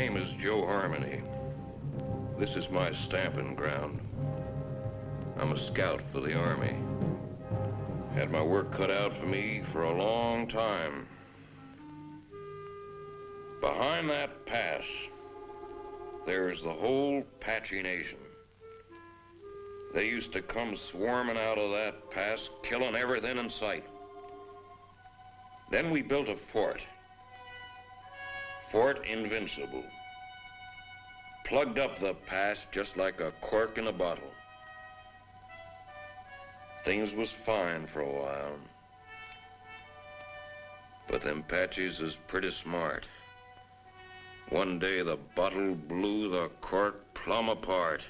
name is Joe Harmony. This is my stamping ground. I'm a scout for the Army. Had my work cut out for me for a long time. Behind that pass, there's the whole Apache nation. They used to come swarming out of that pass, killing everything in sight. Then we built a fort. Fort Invincible. Plugged up the pass just like a cork in a bottle. Things was fine for a while. But them Apaches is pretty smart. One day the bottle blew the cork plumb apart.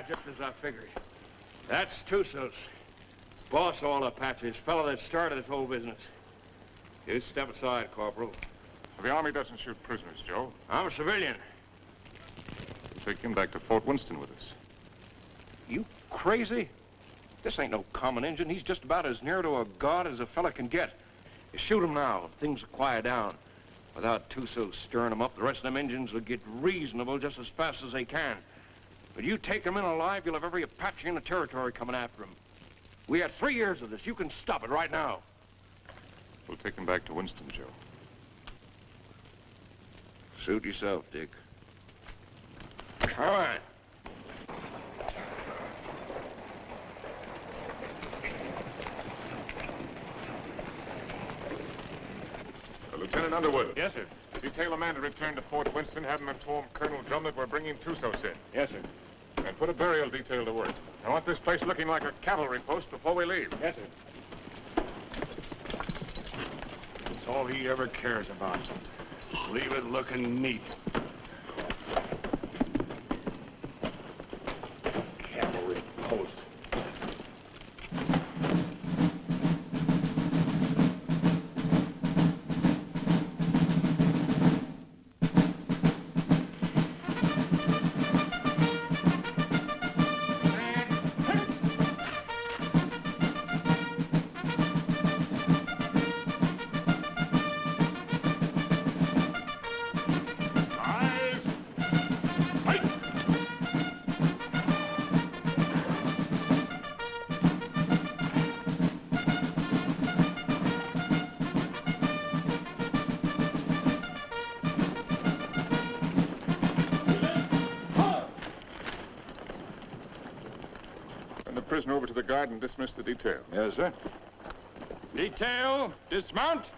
Just as I figured. That's Tussos. Boss of all Apaches, fellow that started this whole business. You step aside, Corporal. The Army doesn't shoot prisoners, Joe. I'm a civilian. Take him back to Fort Winston with us. You crazy? This ain't no common Injun. He's just about as near to a god as a fella can get. You shoot him now, things will quiet down. Without Tussos stirring him up, the rest of them Injuns will get reasonable just as fast as they can. But you take him in alive, you'll have every Apache in the territory coming after him. We had 3 years of this. You can stop it right now. We'll take him back to Winston, Joe. Suit yourself, Dick. All right. Lieutenant Underwood. Yes, sir. Detail a man to return to Fort Winston, have him inform Colonel Drum that we're bringing Tussos in. Yes, sir. And put a burial detail to work. I want this place looking like a cavalry post before we leave. Yes, sir. That's all he ever cares about. Leave it looking neat. Cavalry post. Prisoner over to the guard and dismiss the detail. Yes, sir. Detail, dismount.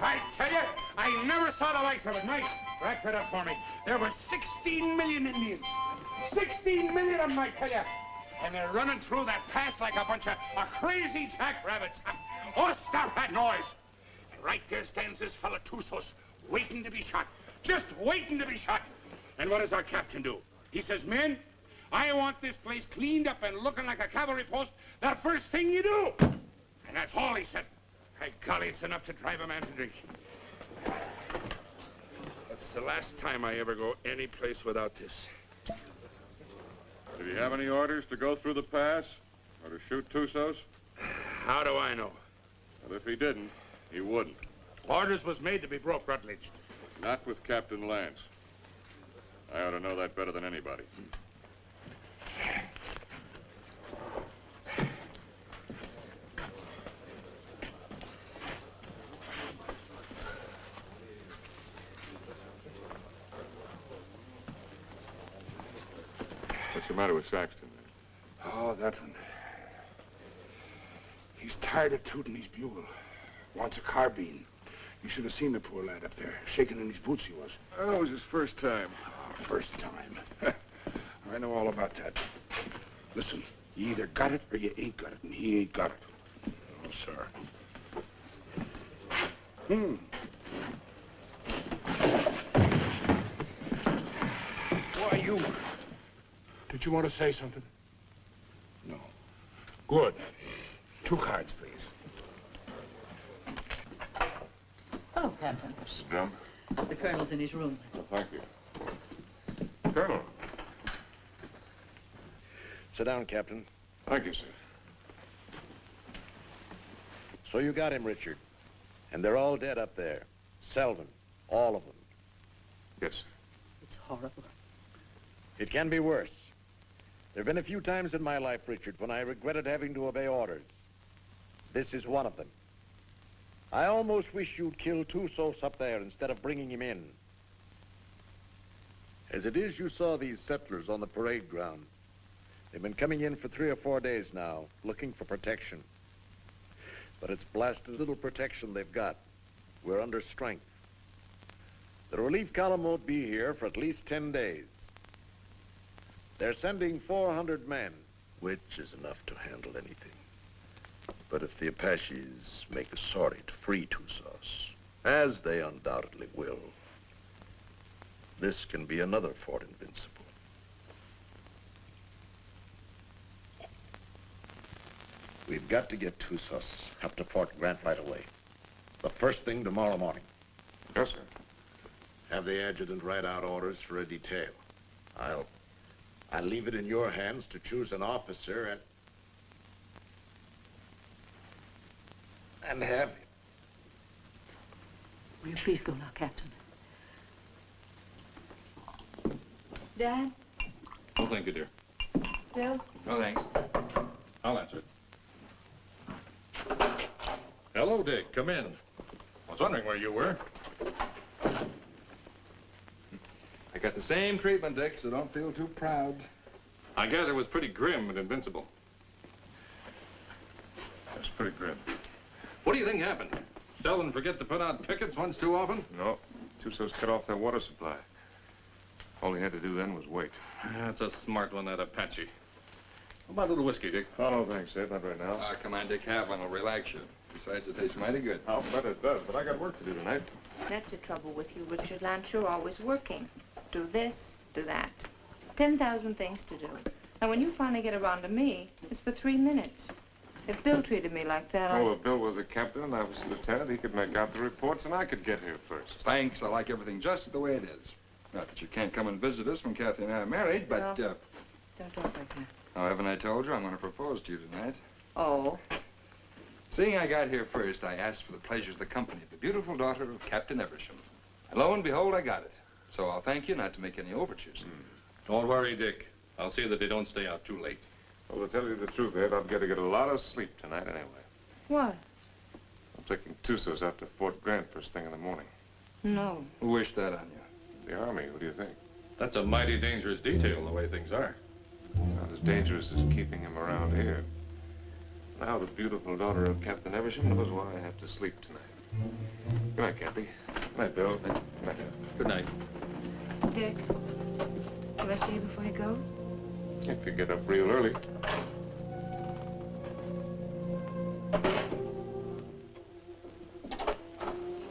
I tell you, I never saw the likes of it. Mike, rack that up for me. There were 16 million Indians. 16 million of them, I tell you. And they're running through that pass like a bunch of crazy jackrabbits. Oh, stop that noise. And right there stands this fella Tussos, waiting to be shot. Just waiting to be shot. And what does our captain do? He says, men, I want this place cleaned up and looking like a cavalry post the first thing you do. And that's all he said. By golly, it's enough to drive a man to drink. That's the last time I ever go any place without this. Did he have any orders to go through the pass? Or to shoot Tussos? How do I know? Well, if he didn't, he wouldn't. Orders was made to be broke, Rutledge. Not with Captain Lance. I ought to know that better than anybody. What's the matter with Saxton, then? Oh, that one. He's tired of tooting his bugle. Wants a carbine. You should have seen the poor lad up there. Shaking in his boots he was. Oh, it was his first time. Oh, first time. I know all about that. Listen, you either got it or you ain't got it, and he ain't got it. Oh, sir. Why, you... Did you want to say something? No. Good. 2 cards, please. Oh, Captain. Mrs. Drum? The colonel's in his room. Well, thank you. Colonel. Sit down, Captain. Thank you, sir. So you got him, Richard. And they're all dead up there. Selvin. All of them. Yes, sir. It's horrible. It can be worse. There have been a few times in my life, Richard, when I regretted having to obey orders. This is one of them. I almost wish you'd killed Tussos up there instead of bringing him in. As it is, you saw these settlers on the parade ground. They've been coming in for 3 or 4 days now, looking for protection. But it's blasted little protection they've got. We're under strength. The relief column won't be here for at least 10 days. They're sending 400 men, which is enough to handle anything. But if the Apaches make a sortie to free Tussos, as they undoubtedly will, this can be another Fort Invincible. We've got to get Tussos up to Fort Grant right away. The first thing tomorrow morning. Yes, sir. Have the adjutant write out orders for a detail. I'll leave it in your hands to choose an officer and have him. Will you please go now, Captain? Dad? Oh, thank you, dear. Bill? No, thanks. I'll answer it. Hello, Dick. Come in. I was wondering where you were. I got the same treatment, Dick, so don't feel too proud. I gather it was pretty grim and invincible. That's pretty grim. What do you think happened? Selvin forget to put out pickets once too often? No. Tussos cut off their water supply. All he had to do then was wait. That's a smart one, that Apache. How about a little whiskey, Dick? Oh, thanks, Ed. Not right now. Come on, Dick. Have one. It'll relax you. Besides, it tastes mighty good. I'll bet it does, but I got work to do tonight. That's the trouble with you, Richard Lance. You're always working. Do this, do that. 10,000 things to do. Now, when you finally get around to me, it's for 3 minutes. If Bill treated me like that, Oh, if Bill was the captain and I was the lieutenant, he could make out the reports and I could get here first. Thanks. I like everything just the way it is. Not that you can't come and visit us when Kathy and I are married, but, Don't talk like that. oh, haven't I told you I'm going to propose to you tonight? Oh. Seeing I got here first, I asked for the pleasure of the company of the beautiful daughter of Captain Eversham. And lo and behold, I got it. So I'll thank you not to make any overtures. Don't worry, Dick. I'll see that they don't stay out too late. Well, to tell you the truth, Ed, I've got to get a lot of sleep tonight anyway. What? I'm taking Tussos out to Fort Grant first thing in the morning. No. Who wished that on you? The Army, what do you think? That's a mighty dangerous detail, the way things are. Not as dangerous as keeping him around here. Now the beautiful daughter of Captain Eversham knows why I have to sleep tonight. Good night, Kathy. Good night, Bill. Good night, Ed. Good night. Dick, can I see you before I go? If you get up real early.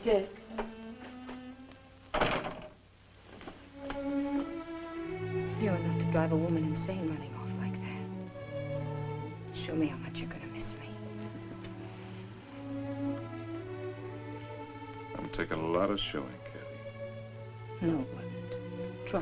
Dick. You're enough to drive a woman insane running off like that. Show me how much you're gonna miss me. I'm taking a lot of showing, Kathy. No, it wouldn't. Try.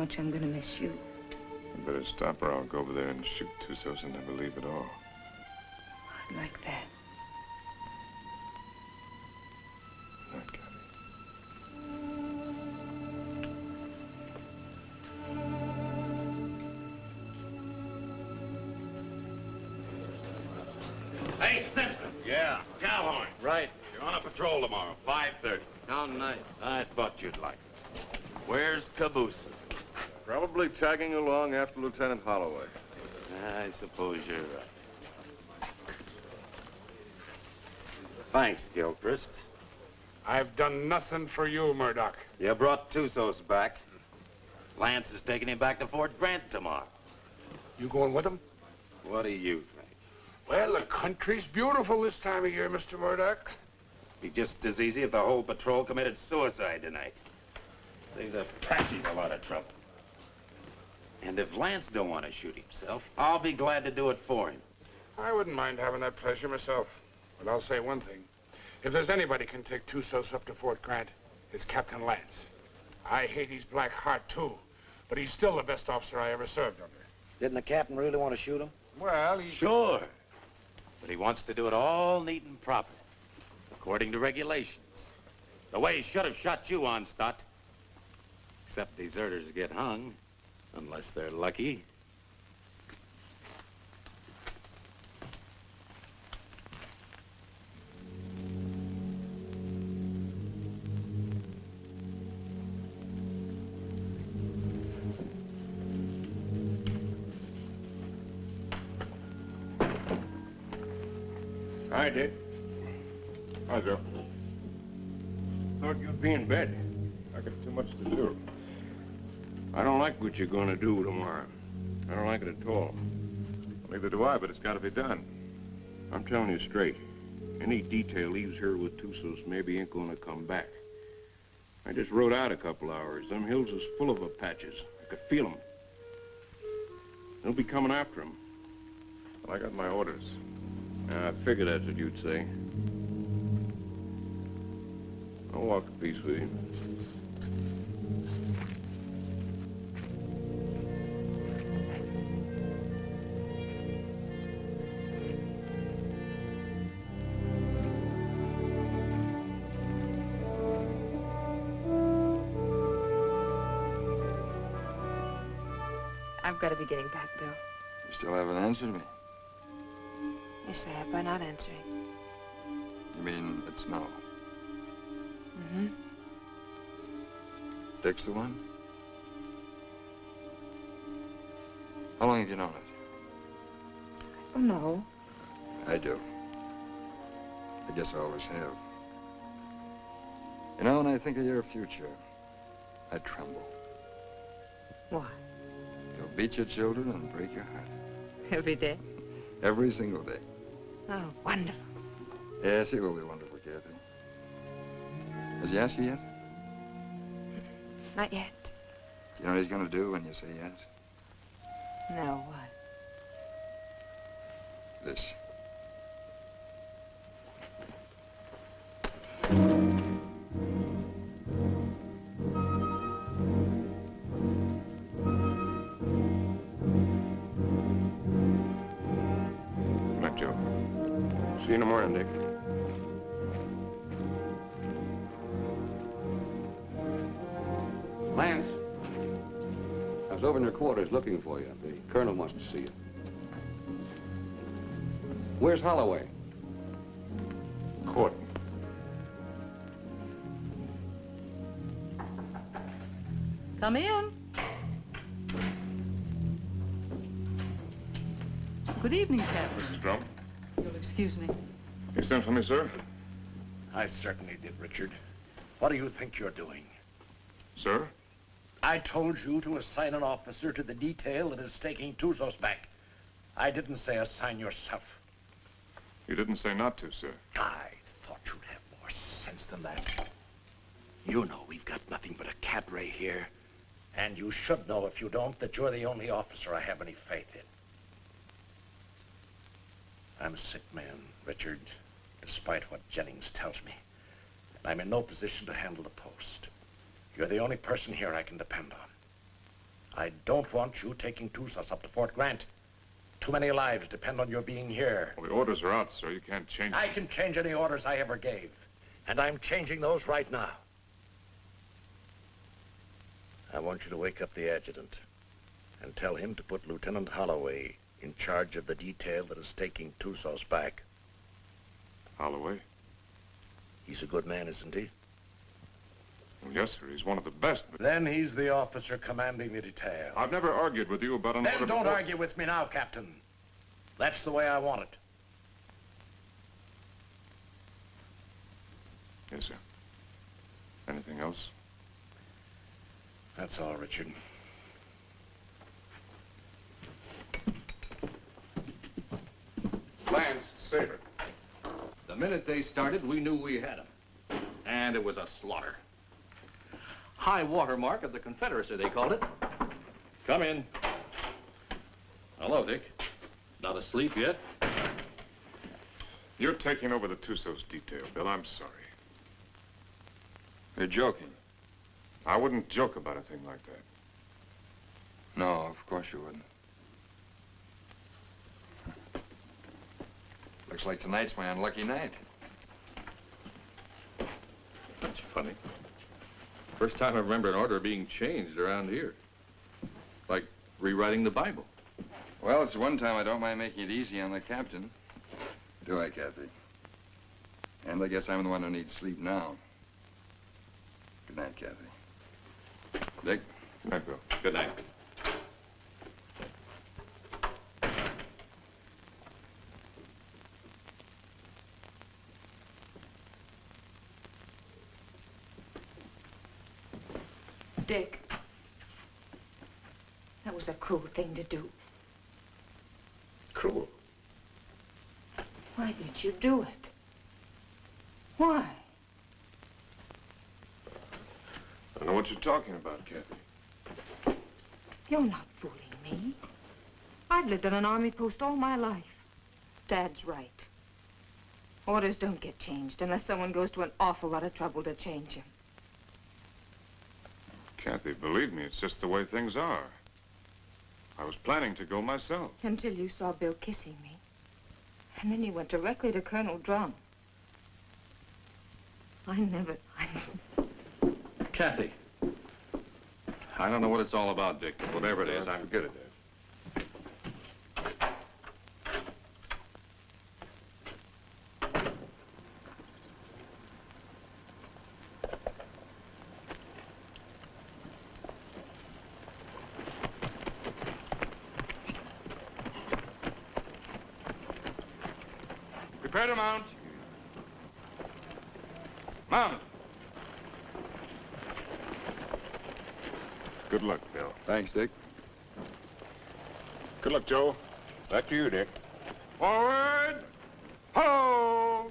much I'm gonna miss you. You better stop or I'll go over there and shoot Tussos and never leave at all. I'd like that. Good night, Kathy. Hey, Simpson. Yeah. Cowhorn. Right. You're on a patrol tomorrow, 5:30. How nice. I thought you'd like it. Where's Caboose? Probably tagging along after Lieutenant Holloway. I suppose you're right. Thanks, Gilchrist. I've done nothing for you, Murdoch. You brought Tussos back. Lance is taking him back to Fort Grant tomorrow. You going with him? What do you think? Well, the country's beautiful this time of year, Mr. Murdoch. Be just as easy if the whole patrol committed suicide tonight. Save the Apaches a lot of trouble. And if Lance don't want to shoot himself, I'll be glad to do it for him. I wouldn't mind having that pleasure myself. But I'll say one thing. If there's anybody can take Tussos up to Fort Grant, it's Captain Lance. I hate his black heart, too. But he's still the best officer I ever served under. Didn't the captain really want to shoot him? Well, he... Sure. But he wants to do it all neat and proper, according to regulations. The way he should have shot you on, Stott. Except deserters get hung, unless they're lucky. Hi, Dick. Hi, Joe. Thought you'd be in bed. I got too much to do. I don't like what you're going to do tomorrow. I don't like it at all. Neither do I, but it's got to be done. I'm telling you straight. Any detail leaves here with Tussos maybe ain't going to come back. I just rode out a couple hours. Them hills is full of Apaches. I could feel them. They'll be coming after him. Well, I got my orders. I figured that's what you'd say. I'll walk a piece with you. I've got to be getting back, Bill. You still haven't answered me. Yes, I have by not answering. You mean it's no? Mm-hmm. Dick's the one? How long have you known it? Oh, no. I do. I guess I always have. You know, when I think of your future, I tremble. Why? You'll beat your children and break your heart. Every day? Every single day. Oh, wonderful. Yes, he will be wonderful, Kathy. Has he asked you yet? Not yet. Do you know what he's going to do when you say yes? No, what? This. See you in the morning, Dick. Lance, I was over in your quarters looking for you. The colonel wants to see you. Where's Holloway? Court. Come in. Good evening, Captain. Mrs. Drum. You'll excuse me. You sent for me, sir? I certainly did, Richard. What do you think you're doing? Sir? I told you to assign an officer to the detail that is taking Tussos back. I didn't say assign yourself. You didn't say not to, sir. I thought you'd have more sense than that. You know we've got nothing but a cadre here. And you should know, if you don't, that you're the only officer I have any faith in. I'm a sick man, Richard, despite what Jennings tells me. And I'm in no position to handle the post. You're the only person here I can depend on. I don't want you taking Tusas up to Fort Grant. Too many lives depend on your being here. Well, the orders are out, sir. You can't change I can change any orders I ever gave. And I'm changing those right now. I want you to wake up the adjutant and tell him to put Lieutenant Holloway in charge of the detail that is taking Tusas back. Holloway? He's a good man, isn't he? Well, yes, sir. He's one of the best, but... Then he's the officer commanding the detail. I've never argued with you about an order Then don't before. argue with me now, Captain. That's the way I want it. Yes, sir. Anything else? That's all, Richard. Lance, Saber. The minute they started, we knew we had them. And it was a slaughter. High water mark of the Confederacy, they called it. Come in. Hello, Dick. Not asleep yet? You're taking over the Tusas detail, Bill. I'm sorry. You're joking. I wouldn't joke about a thing like that. No, of course you wouldn't. Looks like tonight's my unlucky night. That's funny. First time I remember an order being changed around here. Like rewriting the Bible. Well, it's the one time I don't mind making it easy on the captain. Do I, Kathy? And I guess I'm the one who needs sleep now. Good night, Kathy. Dick? Good night, Bill. Good night. Dick, that was a cruel thing to do. Cruel. Why did you do it? Why? I don't know what you're talking about, Kathy. You're not fooling me. I've lived on an army post all my life. Dad's right. Orders don't get changed unless someone goes to an awful lot of trouble to change them. Kathy, believe me, it's just the way things are. I was planning to go myself. Until you saw Bill kissing me. And then you went directly to Colonel Drum. Kathy. I don't know what it's all about, Dick, but whatever it is, Forget it, Dad. Prepare to mount. Mount. Good luck, Bill. Thanks, Dick. Good luck, Joe. Back to you, Dick. Forward. Ho!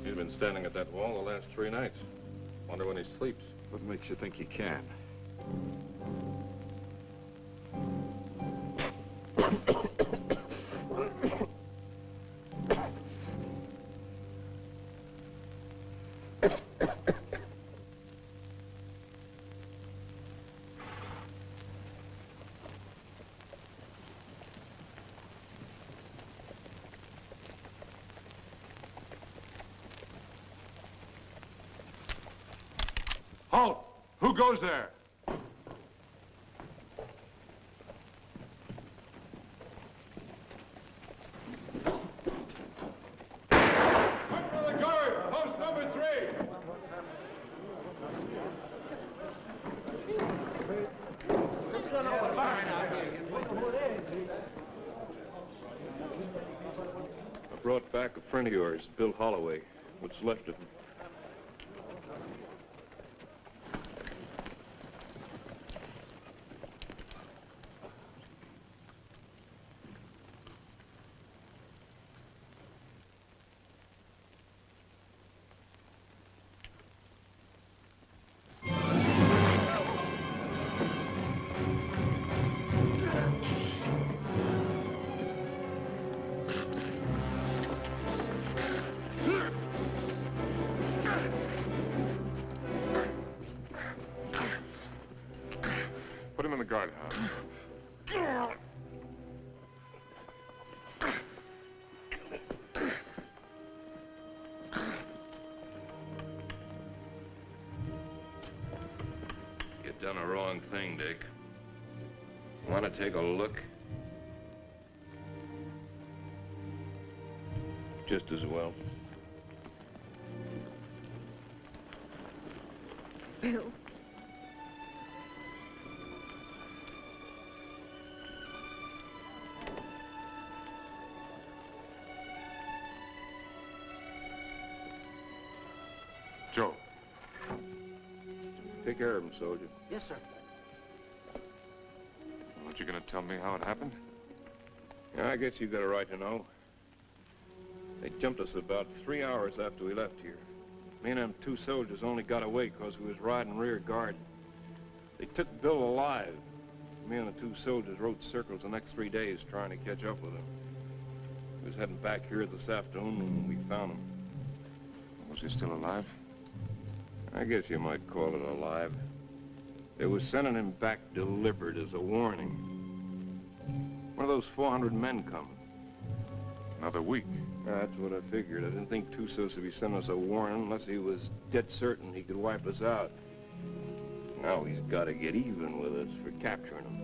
He's been standing at that wall the last 3 nights. Wonder when he sleeps. What makes you think he can? Halt! Who goes there? Under the guard! Post number 3! I brought back a friend of yours, Bill Holloway. What's left of him. Put him in the guardhouse. You've done a wrong thing, Dick. Want to take a look? Just as well. Bill. Joe. Take care of him, soldier. Yes, sir. Aren't you going to tell me how it happened? Yeah, I guess you got a right to know. They jumped us about 3 hours after we left here. Me and them 2 soldiers only got away because we was riding rear guard. They took Bill alive. Me and the 2 soldiers rode circles the next 3 days trying to catch up with him. We was heading back here this afternoon when we found him. Was he still alive? I guess you might call it alive. They were sending him back delivered as a warning. One of those 400 men coming. Another week. That's what I figured. I didn't think Tusos would be sending us a warning unless he was dead certain he could wipe us out. Now he's got to get even with us for capturing him.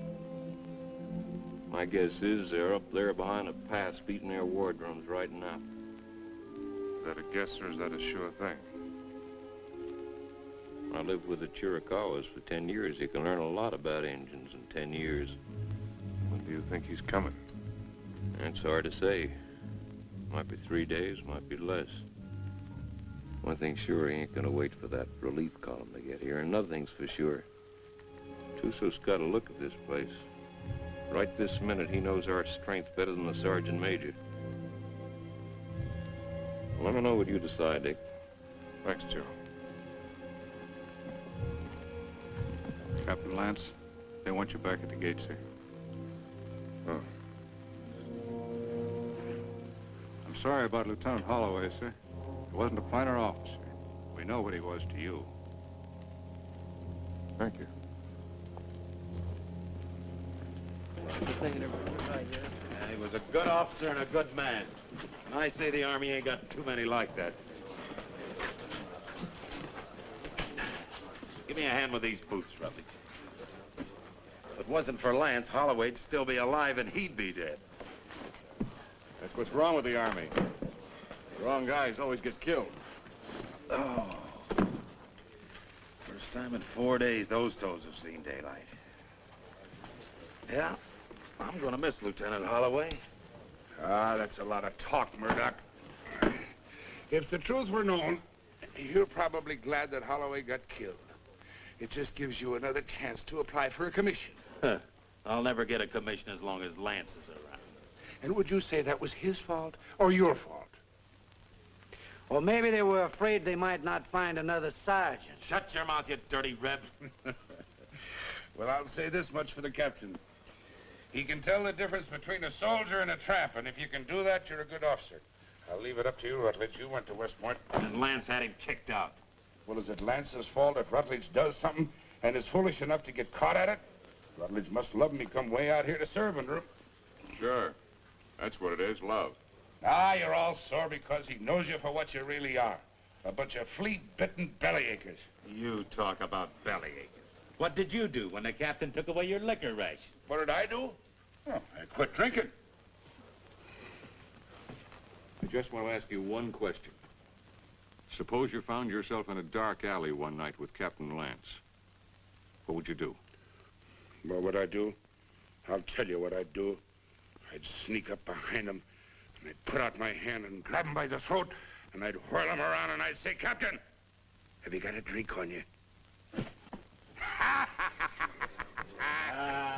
My guess is they're up there behind a pass beating their war drums right now. Is that a guess or is that a sure thing? I lived with the Chiricahuas for 10 years. You can learn a lot about Indians in 10 years. When do you think he's coming? It's hard to say. Might be 3 days, might be less. One thing's sure, he ain't gonna wait for that relief column to get here. And another thing's for sure. Tuso's got a look at this place. Right this minute, he knows our strength better than the sergeant major. Let me know what you decide, Dick. Thanks, Joe. Captain Lance, they want you back at the gate, sir. Oh. I'm sorry about Lieutenant Holloway, sir. He wasn't a finer officer. We know what he was to you. Thank you. Yeah, he was a good officer and a good man. And I say the Army ain't got too many like that. Give me a hand with these boots, Rutledge. If it wasn't for Lance, Holloway'd still be alive and he'd be dead. That's what's wrong with the Army. The wrong guys always get killed. Oh. First time in 4 days those toes have seen daylight. Yeah, I'm gonna miss Lieutenant Holloway. Ah, that's a lot of talk, Murdoch. If the truth were known, you're probably glad that Holloway got killed. It just gives you another chance to apply for a commission. Huh. I'll never get a commission as long as Lance is around. And would you say that was his fault or your fault? Or maybe they were afraid they might not find another sergeant. Shut your mouth, you dirty reb. Well, I'll say this much for the captain. He can tell the difference between a soldier and a tramp, and if you can do that, you're a good officer. I'll leave it up to you, Rutledge. You went to West Point. And Lance had him kicked out. Well, is it Lance's fault if Rutledge does something and is foolish enough to get caught at it? Rutledge must love him. He come way out here to serve under him. Sure. That's what it is, love. Ah, you're all sore because he knows you for what you really are. A bunch of flea-bitten bellyachers. You talk about bellyachers. What did you do when the captain took away your liquor ration? What did I do? Oh, I quit drinking. I just want to ask you one question. Suppose you found yourself in a dark alley one night with Captain Lance. What would you do? What would I do? I'll tell you what I'd do. I'd sneak up behind him, and I'd put out my hand and grab him by the throat, and I'd whirl him around, and I'd say, Captain, have you got a drink on you?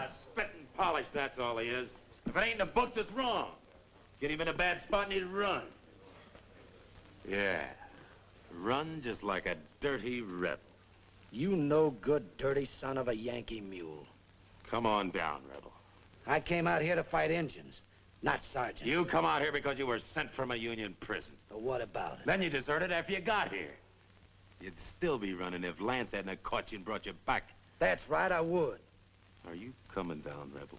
Spit and polish, that's all he is. If it ain't in the books, it's wrong. Get him in a bad spot and he'd run. Yeah, run just like a dirty rebel. You no good, dirty son of a Yankee mule. Come on down, rebel. I came out here to fight Indians, not sergeants. You come out here because you were sent from a Union prison. But what about it? Then you deserted after you got here. You'd still be running if Lance hadn't have caught you and brought you back. That's right, I would. Are you coming down, rebel?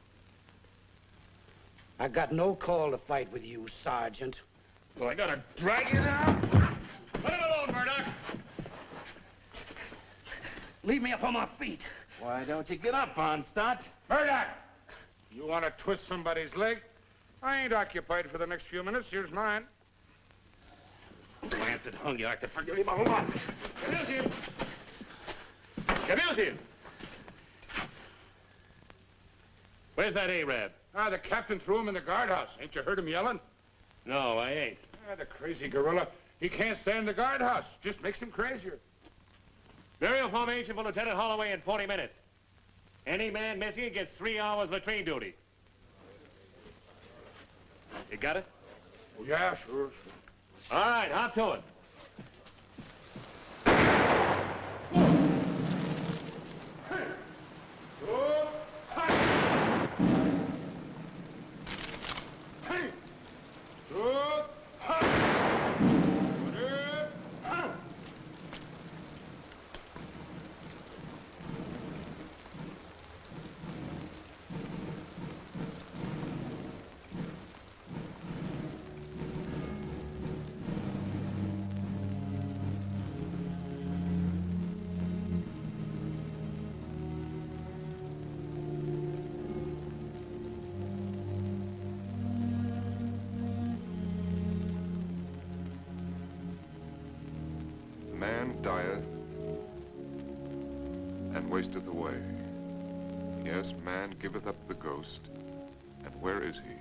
I got no call to fight with you, Sergeant. Well, I gotta drag you down? Let him alone, Murdoch! Leave me up on my feet. Why don't you get up, Onstott? Murdoch! You want to twist somebody's leg? I ain't occupied for the next few minutes. Here's mine. Lance had hung you. I could forgive him a lot. Abuse him! Abuse him! Where's that Arab? The captain threw him in the guardhouse. Ain't you heard him yelling? No, I ain't. The crazy gorilla. He can't stand the guardhouse. Just makes him crazier. Burial formation for Lieutenant Holloway in 40 minutes. Any man missing gets 3 hours latrine duty. You got it? Oh, yeah, sure. All right, hop to it. Man dieth and wasteth away. Yes, man giveth up the ghost, and where is he?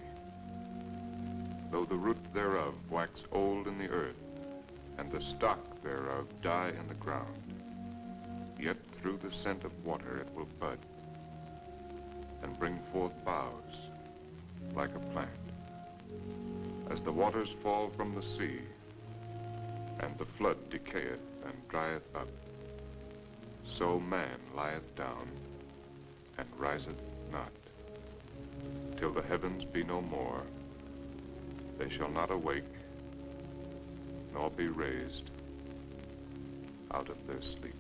Though the root thereof wax old in the earth, and the stock thereof die in the ground, yet through the scent of water it will bud, and bring forth boughs like a plant. As the waters fall from the sea, and the flood decayeth and drieth up, so man lieth down and riseth not. Till the heavens be no more, they shall not awake, nor be raised out of their sleep.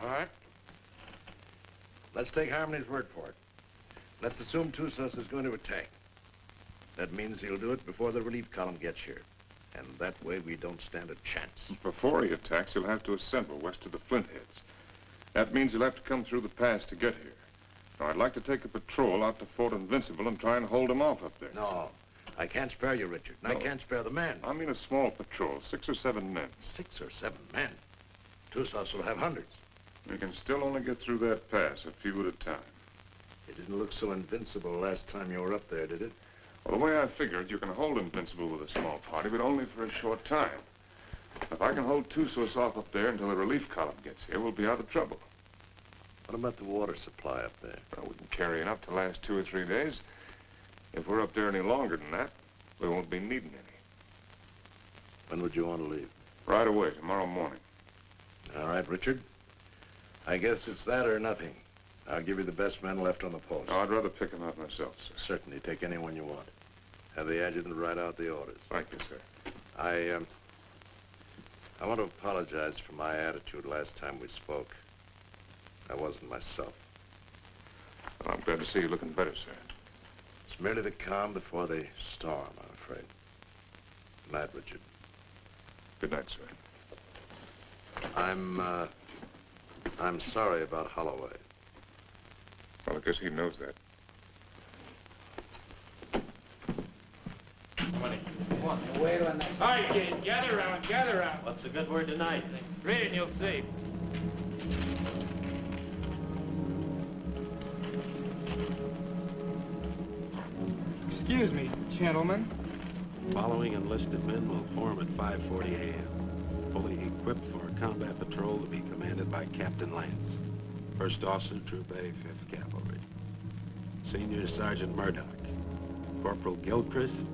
All right. Let's take Harmony's word for it. Let's assume Tussos is going to attack. That means he'll do it before the relief column gets here. And that way we don't stand a chance. Before he attacks, he'll have to assemble west of the Flintheads. That means he'll have to come through the pass to get here. Now, I'd like to take a patrol out to Fort Invincible and try and hold him off up there. No, I can't spare you, Richard. And I can't spare the men. I mean a small patrol, 6 or 7 men. 6 or 7 men? Tussos will have hundreds. We can still only get through that pass, a few at a time. It didn't look so invincible last time you were up there, did it? Well, the way I figure it, you can hold Invincible with a small party, but only for a short time. If I can hold Tussos off up there until the relief column gets here, we'll be out of trouble. What about the water supply up there? Well, we can carry enough to last 2 or 3 days. If we're up there any longer than that, we won't be needing any. When would you want to leave? Right away, tomorrow morning. All right, Richard. I guess it's that or nothing. I'll give you the best men left on the post. Oh, I'd rather pick them out myself, sir. Certainly. Take anyone you want. Have the adjutant write out the orders. Thank you, sir. I want to apologize for my attitude last time we spoke. I wasn't myself. Well, I'm glad to see you looking better, sir. It's merely the calm before the storm, I'm afraid. Good night, Richard. Good night, sir. I'm sorry about Holloway. Well, I guess he knows that. Wait till the next. All right, kids, gather around, gather around. What's a good word tonight? Read and you'll see. Excuse me, gentlemen. Following enlisted men will form at 5:40 a.m. Fully equipped for a combat patrol to be commanded by Captain Lance, First Officer, Troop A, 5th Cavalry. Senior Sergeant Murdoch, Corporal Gilchrist,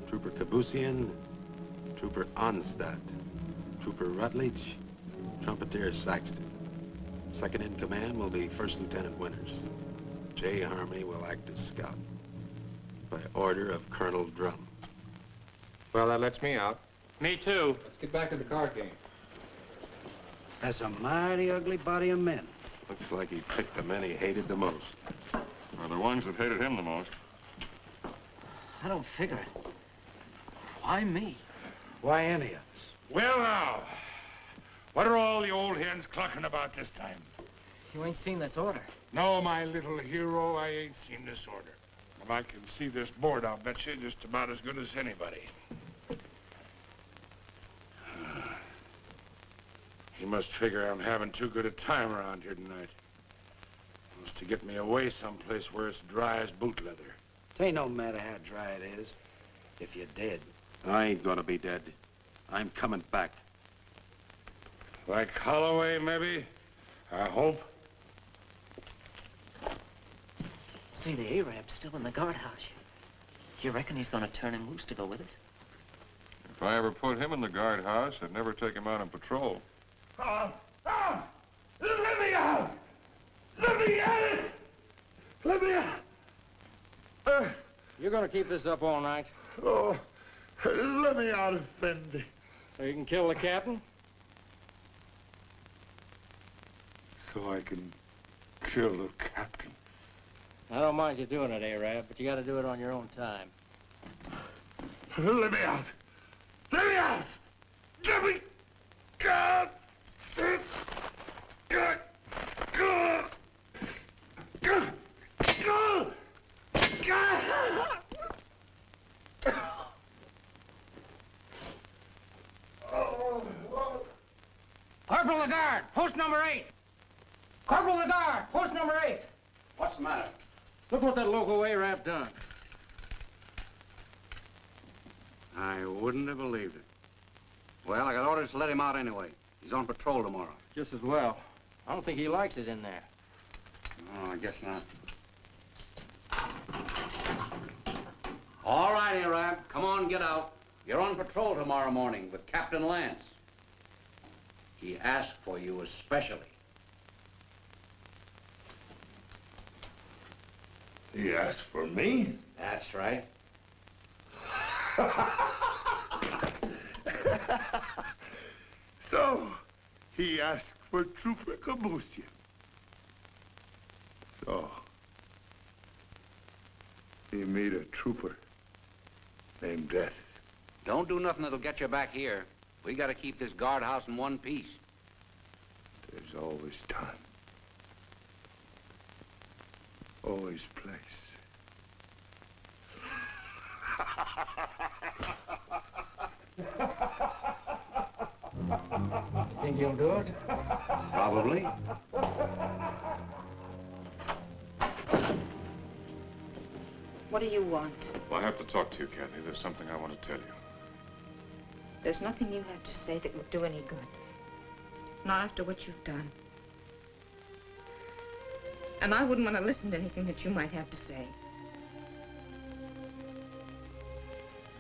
Trooper Kabusian, Trooper Onstadt, Trooper Rutledge, Trumpeter Saxton. Second in command will be First Lieutenant Winters. J. Harmony will act as scout. By order of Colonel Drum. Well, that lets me out. Me too. Let's get back to the card game. That's a mighty ugly body of men. Looks like he picked the men he hated the most. Well, the ones that hated him the most. I don't figure it. Why me? Why any of us? Well, now, what are all the old hens clucking about this time? You ain't seen this order. No, my little hero, I ain't seen this order. And I can see this board, I'll bet you, just about as good as anybody. He must figure I'm having too good a time around here tonight. He wants to get me away someplace where it's dry as boot leather. It ain't no matter how dry it is. If you're dead. I ain't gonna be dead. I'm coming back. Like Holloway, maybe? I hope. Say, the Arab's still in the guardhouse. You reckon he's gonna turn him loose to go with us? If I ever put him in the guardhouse, I'd never take him out on patrol. Let me out! Let me out! Let me out! You're gonna keep this up all night? Oh, let me out, Effendi. So you can kill the captain? So I can kill the captain. I don't mind you doing it, Arab, but you gotta do it on your own time. Let me out! Let me out! Let me out! Corporal of the Guard, post number 8. Corporal of the Guard, post number 8. What's the matter? Look what that local Arab done. I wouldn't have believed it. Well, I got orders to let him out anyway. He's on patrol tomorrow. Just as well. I don't think he likes it in there. Oh, I guess not. All right, Arab. Come on, get out. You're on patrol tomorrow morning with Captain Lance. He asked for you especially. He asked for me? That's right. So, he asked for Trooper Kabusian. So, he meet a trooper named Death. Don't do nothing that'll get you back here. We gotta keep this guardhouse in one piece. There's always time. Always place. You think he'll do it? Probably. What do you want? Well, I have to talk to you, Kathy. There's something I want to tell you. There's nothing you have to say that would do any good. Not after what you've done. And I wouldn't want to listen to anything that you might have to say.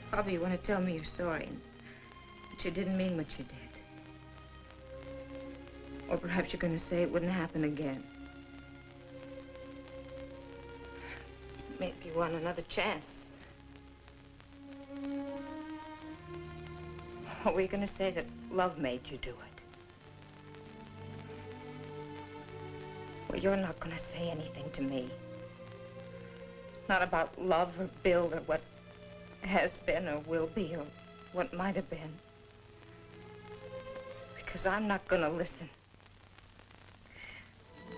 Probably you want to tell me you're sorry and that you didn't mean what you did. Or perhaps you're going to say it wouldn't happen again. maybe you want another chance. Or were you going to say that love made you do it? Well, you're not going to say anything to me. Not about love or Bill or what has been or will be or what might have been. Because I'm not going to listen.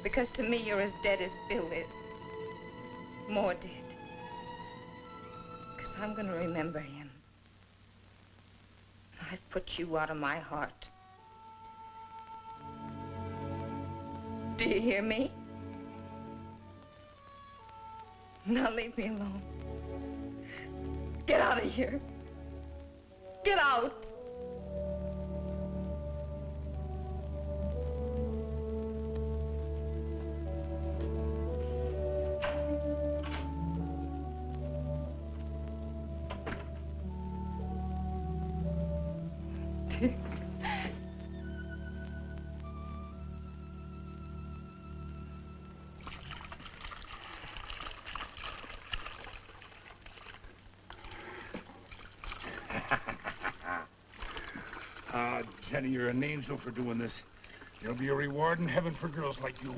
Because to me, you're as dead as Bill is. More dead. Because I'm going to remember him. I've put you out of my heart. Do you hear me? Now leave me alone. Get out of here. Get out. Ah, Jenny, you're an angel for doing this. There'll be a reward in heaven for girls like you.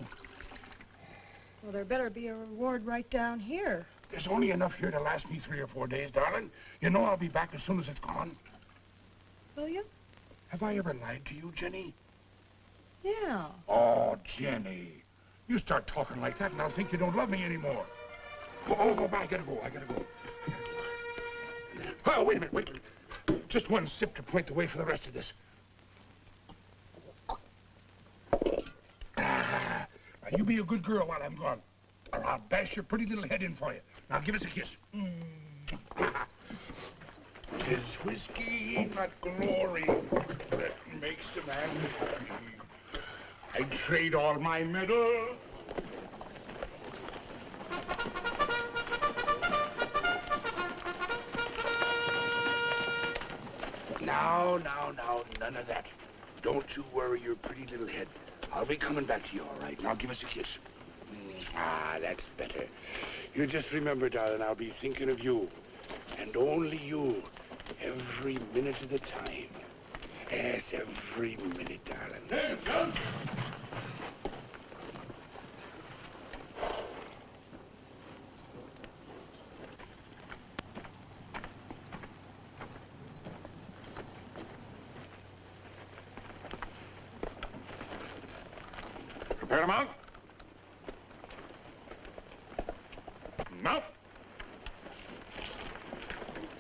Well, there better be a reward right down here. There's only enough here to last me 3 or 4 days, darling. You know I'll be back as soon as it's gone. Will you? Have I ever lied to you, Jenny? Yeah. Oh, Jenny. You start talking like that and I'll think you don't love me anymore. Oh, I gotta go. Oh, wait a minute. Just one sip to point the way for the rest of this. Now, you be a good girl while I'm gone, or I'll bash your pretty little head in for you. Now, give us a kiss. 'Tis whiskey, not glory, that makes a man happy. I'd trade all my medal. Now, none of that. Don't you worry your pretty little head. I'll be coming back to you, all right? Now give us a kiss. Ah, that's better. You just remember, darling, I'll be thinking of you. And only you. Every minute of the time. Yes, every minute, darling. Hey, son. Prepare to mount. Mount.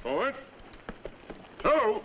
Forward. Go.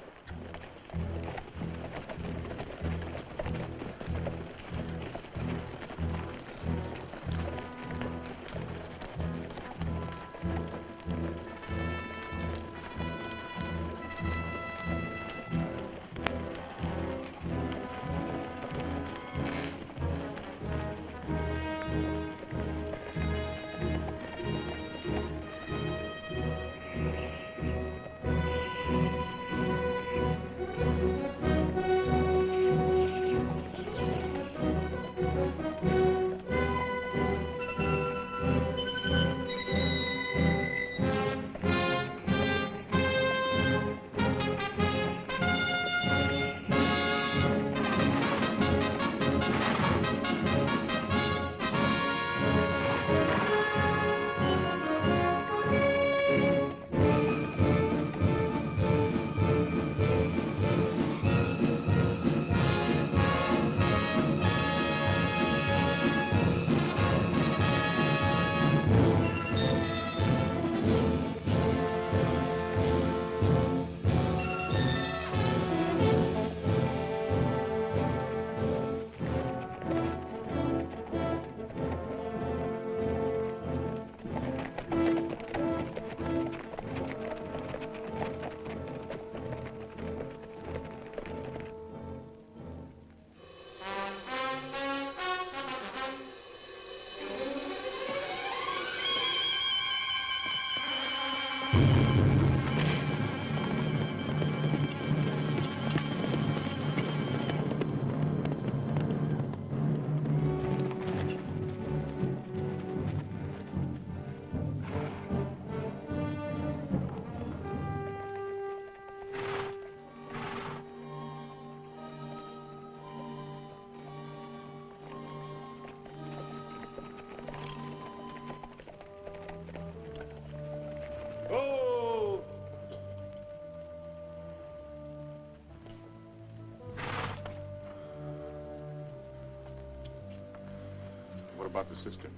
about the cistern?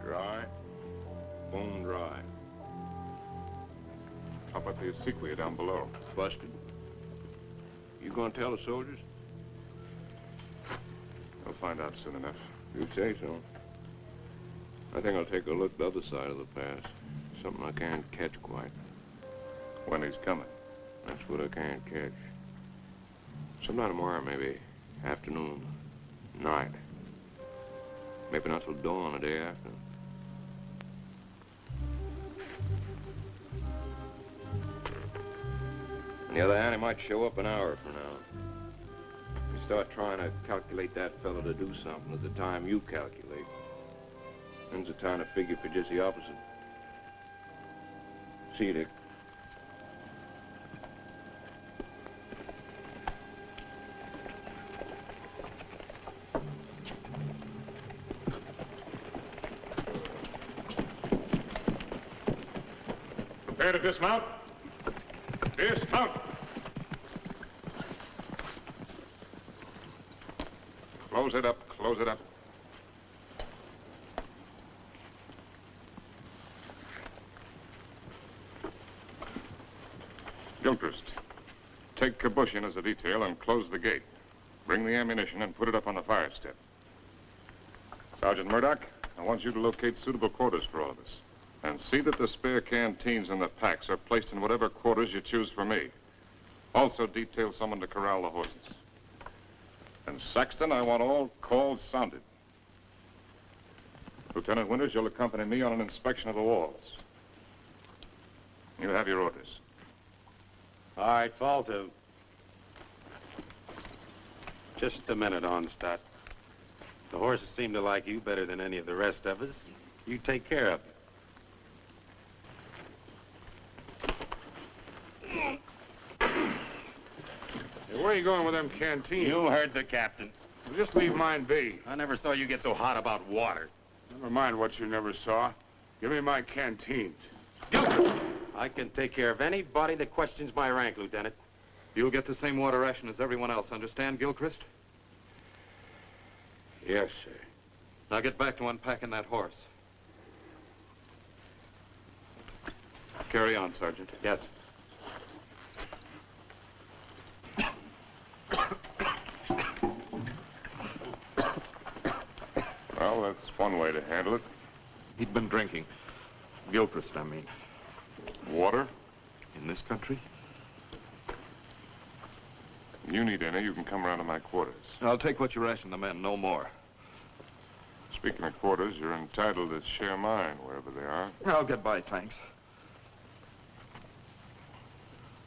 Dry. Bone dry. How about the acequia down below? Busted. You gonna tell the soldiers? We'll find out soon enough. You say so. I think I'll take a look the other side of the pass. Something I can't catch quite. When he's coming. That's what I can't catch. Sometime tomorrow, maybe. Afternoon. Night. Maybe not till dawn the day after. On the other hand, he might show up an hour from now. You start trying to calculate that fellow to do something at the time you calculate. Then's the time to figure for just the opposite. See you, Dick. Prepare to dismount. Dismount. Close it up. Close it up. Gilchrist, take Kabush in as a detail and close the gate. Bring the ammunition and put it up on the fire step. Sergeant Murdoch, I want you to locate suitable quarters for all of us. And see that the spare canteens and the packs are placed in whatever quarters you choose for me. Also detail someone to corral the horses. And Saxton, I want all calls sounded. Lieutenant Winters, you'll accompany me on an inspection of the walls. You have your orders. All right, fall to. Just a minute, Onstadt. The horses seem to like you better than any of the rest of us. You take care of them. Hey, where are you going with them canteens? You heard the captain. Well, just leave mine be. I never saw you get so hot about water. Never mind what you never saw. Give me my canteens. Gilchrist! I can take care of anybody that questions my rank, Lieutenant. You'll get the same water ration as everyone else, understand, Gilchrist? Yes, sir. Now get back to unpacking that horse. Carry on, Sergeant. Yes. Well, that's one way to handle it. He'd been drinking. Gilchrist, I mean. Water? In this country? If you need any, you can come around to my quarters. I'll take what you ration the men, no more. Speaking of quarters, you're entitled to share mine, wherever they are. I'll get by, thanks.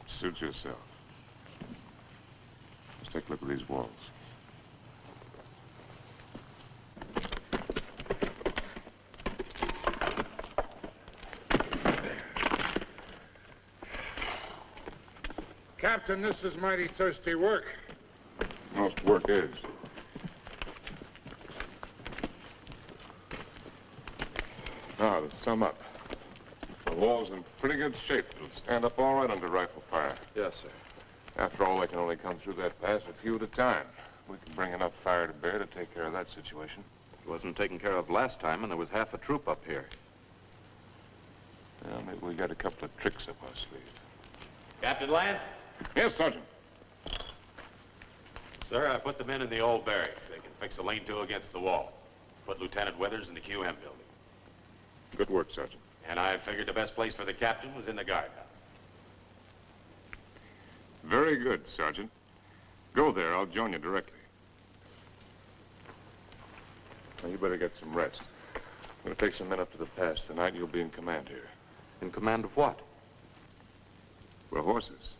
Suit yourself. Let's take a look at these walls. Captain, this is mighty thirsty work. Most work is. Now, to sum up, the wall's in pretty good shape. It'll stand up all right under rifle fire. Yes, sir. After all, they can only come through that pass a few at a time. We can bring enough fire to bear to take care of that situation. It wasn't taken care of last time, and there was half a troop up here. Well, maybe we got a couple of tricks up our sleeve. Captain Lance? Yes, Sergeant. Sir, I put the men in the old barracks. They can fix a lean-to against the wall. Put Lieutenant Withers in the QM building. Good work, Sergeant. And I figured the best place for the captain was in the guardhouse. Very good, Sergeant. Go there. I'll join you directly. Now, you better get some rest. I'm going to take some men up to the pass tonight, and you'll be in command here. In command of what? The horses.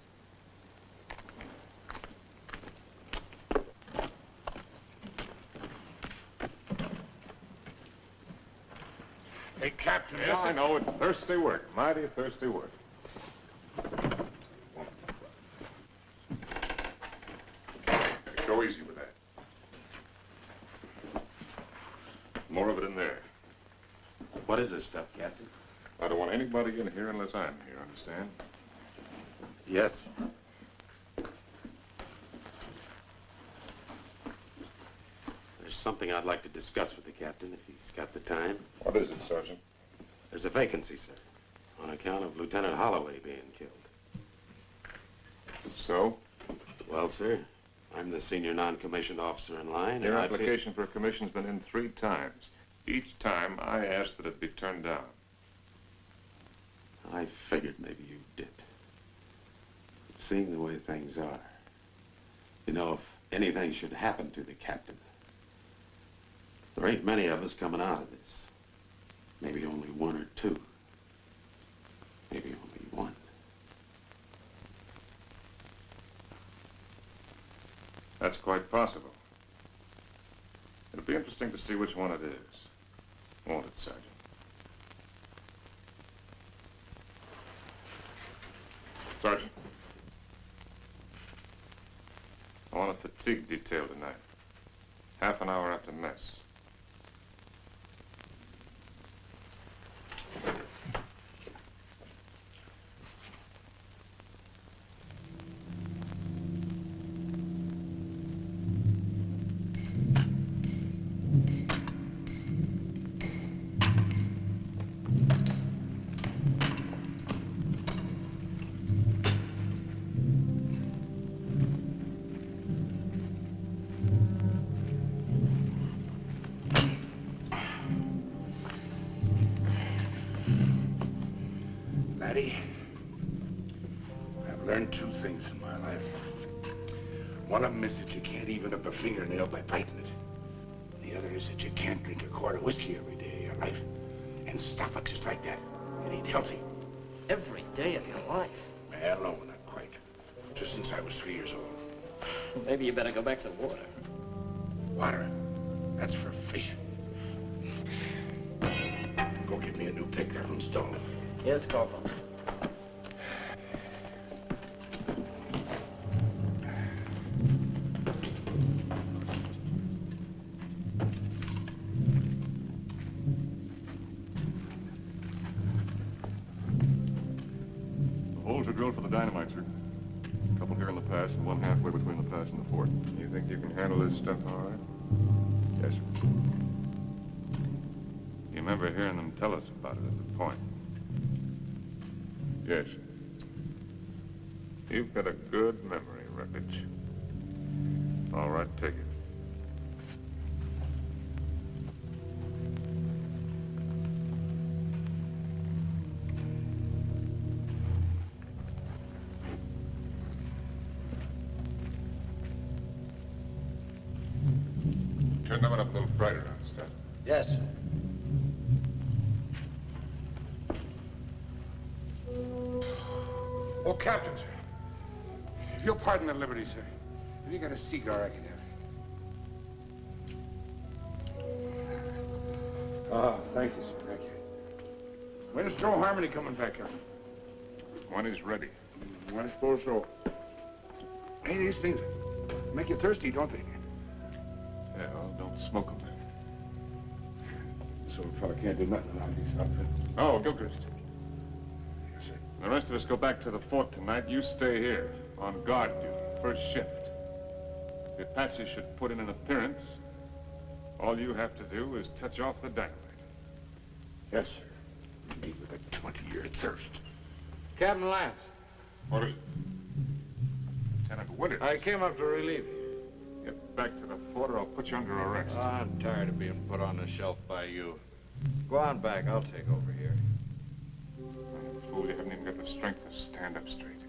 Hey, Captain. Yes, I know. It's thirsty work. Mighty thirsty work. Go easy with that. More of it in there. What is this stuff, Captain? I don't want anybody in here unless I'm here, understand? Yes. There's something I'd like to discuss with the captain if he's got the time. What is it, Sergeant? There's a vacancy, sir, on account of Lieutenant Holloway being killed. So? Well, sir, I'm the senior non-commissioned officer in line. Your and application for a commission's been in 3 times. Each time, I asked that it be turned down. I figured maybe you did. But seeing the way things are, you know, if anything should happen to the captain, there ain't many of us coming out of this. Maybe only 1 or 2. Maybe only 1. That's quite possible. It'll be interesting to see which one it is. Won't it, Sergeant? Sergeant. I want a fatigue detail tonight. Half an hour after mess. Laddie, I've learned 2 things in my life. One of them is that you can't even up a fingernail by biting it. The other is that you can't drink a quart of whiskey every day of your life and stop it just like that. It ain't healthy. Every day of your life? Well, no, not quite. Just since I was 3 years old. Maybe you better go back to the water. Water? That's for fish. Go get me a new pick. That one's dull. Yes, Corporal. The holes are drilled for the dynamite, sir. A couple here in the pass and one halfway between the pass and the fort. You think you can handle this stuff all right? Yes, sir. You remember hearing them tell us about it at the point? Yes. You've got a good memory, Wreckage. All right, take it. Turn that one up a little brighter, understand? Yes, sir. Oh, Captain, sir. If you'll pardon the liberty, sir. Have you got a cigar I can have? Oh, thank you, sir. Thank you. When's Joe Harmony coming back up? When he's ready. I suppose so. Hey, these things make you thirsty, don't they? Yeah, well, don't smoke them. So a fella can't do nothing without these outfits. Oh, Gilchrist. Yes, sir. The rest of us go back to the fort tonight. You stay here, on guard duty, first shift. If the Apache should put in an appearance, all you have to do is touch off the dynamite. Yes, sir. Me with a 20-year thirst. Captain Lance. What is it? Lieutenant Winters. I came up to relieve you. Get back to the fort or I'll put you under arrest. I'm tired of being put on the shelf by you. Go on back. I'll take over here. Fool, you haven't even got the strength to stand up straight.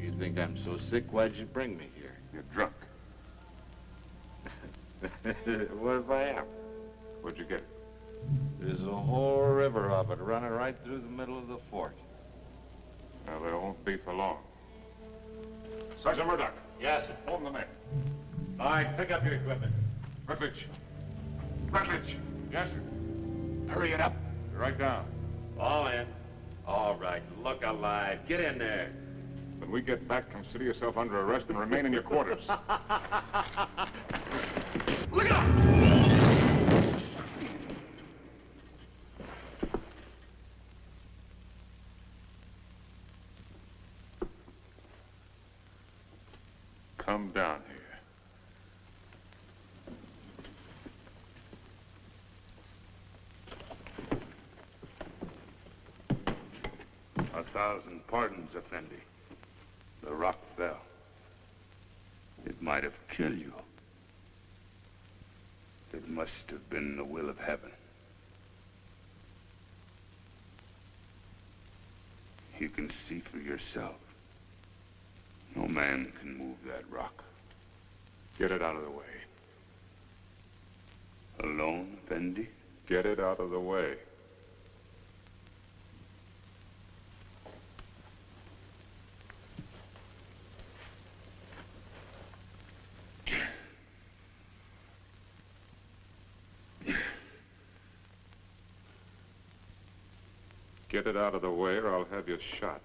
You think I'm so sick? Why'd you bring me here? You're drunk. What if I am? Where'd you get it? There's a whole river of it running right through the middle of the fort. Well, there won't be for long. Sergeant Murdoch. Yes, sir. Hold the men. All right, pick up your equipment. Rutledge. Rutledge. Yes, sir. Hurry it up. You're right down. All in. All right, look alive. Get in there. When we get back, consider yourself under arrest and remain in your quarters. Look out! Come down here. 1,000 pardons, Effendi. The rock fell. It might have killed you. It must have been the will of heaven. You can see for yourself. No man can move that rock. Get it out of the way. Alone, Effendi? Get it out of the way. Get it out of the way or I'll have you shot.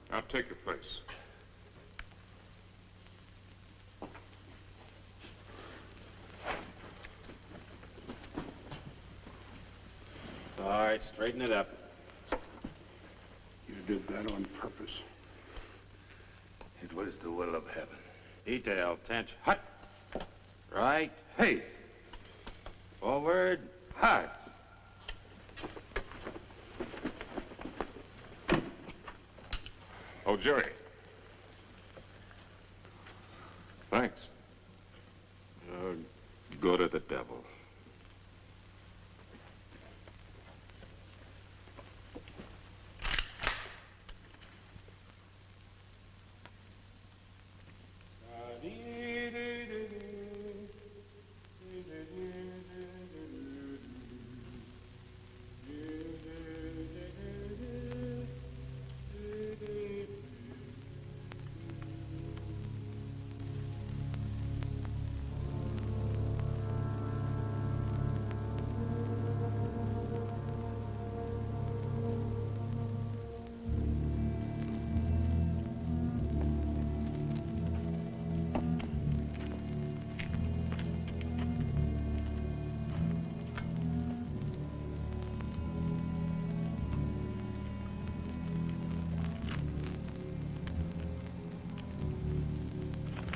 Now take your place. All right, straighten it up. You did that on purpose. It was the will of heaven. Detail, tench, hut. Right, haste. Forward, hard. Oh, Jerry. Thanks. Go to the devil.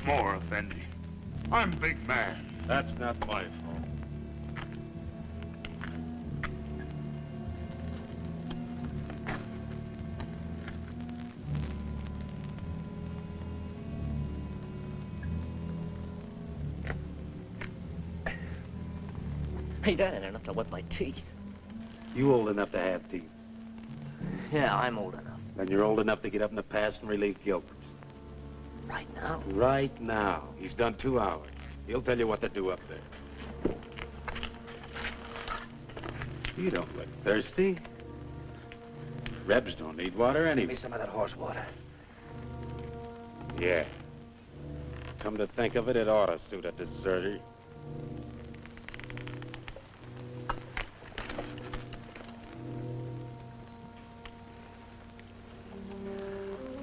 More, Effendi. I'm big man. That's not my fault. Hey, that ain't enough to wet my teeth. You old enough to have teeth. Yeah, I'm old enough. Then you're old enough to get up in the pass and relieve Gilbert. Right now? Right now. He's done 2 hours. He'll tell you what to do up there. You don't look thirsty. Rebs don't need water Give anyway. me some of that horse water. Yeah. Come to think of it, it ought to suit a deserter.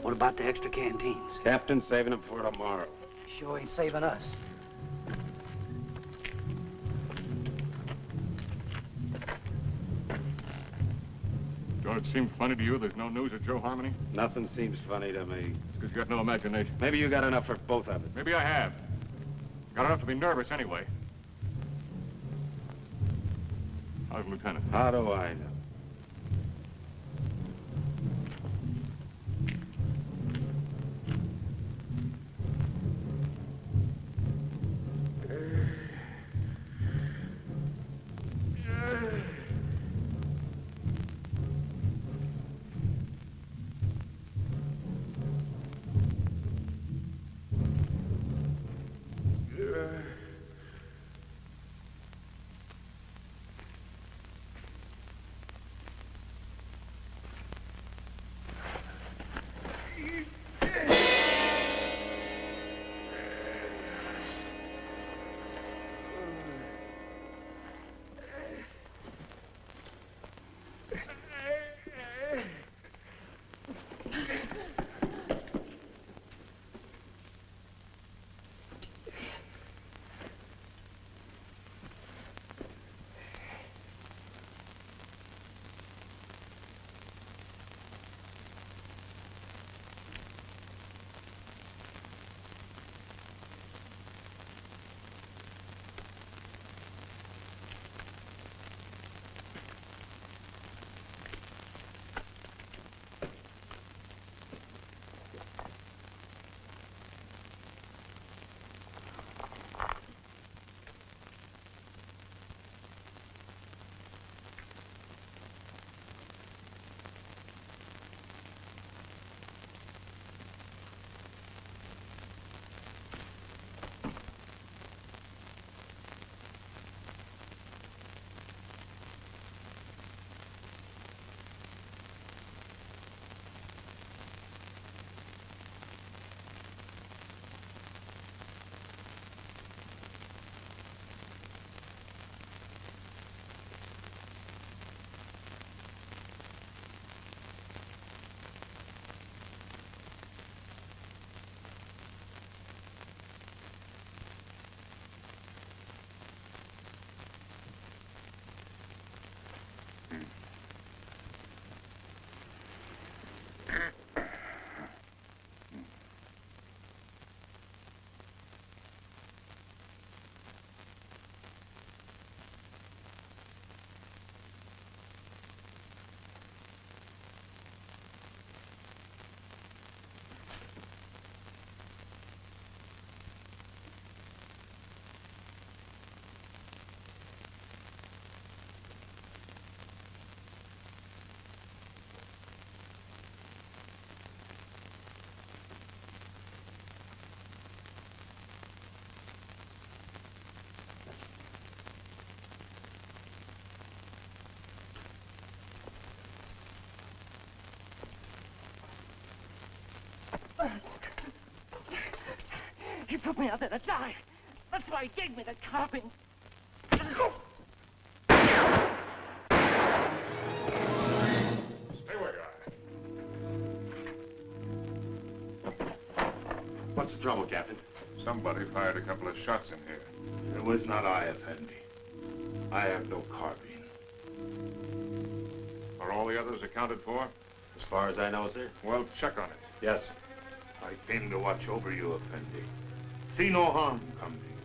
What about the extra canteens? Captain's saving them for tomorrow. Sure ain't saving us. Don't it seem funny to you there's no news of Joe Harmony? Nothing seems funny to me. It's because you got no imagination. Maybe you got enough for both of us. Maybe I have. Got enough to be nervous anyway. How's Lieutenant? How do I know? He put me out there to die. That's why he gave me the carving. Stay where you are. What's the trouble, Captain? Somebody fired a couple of shots in here. It was not I, Effendi. I have no carbine. Are all the others accounted for? As far as I know, sir. Well, check on it. Yes, sir. I came to watch over you, Effendi. See no harm come to you.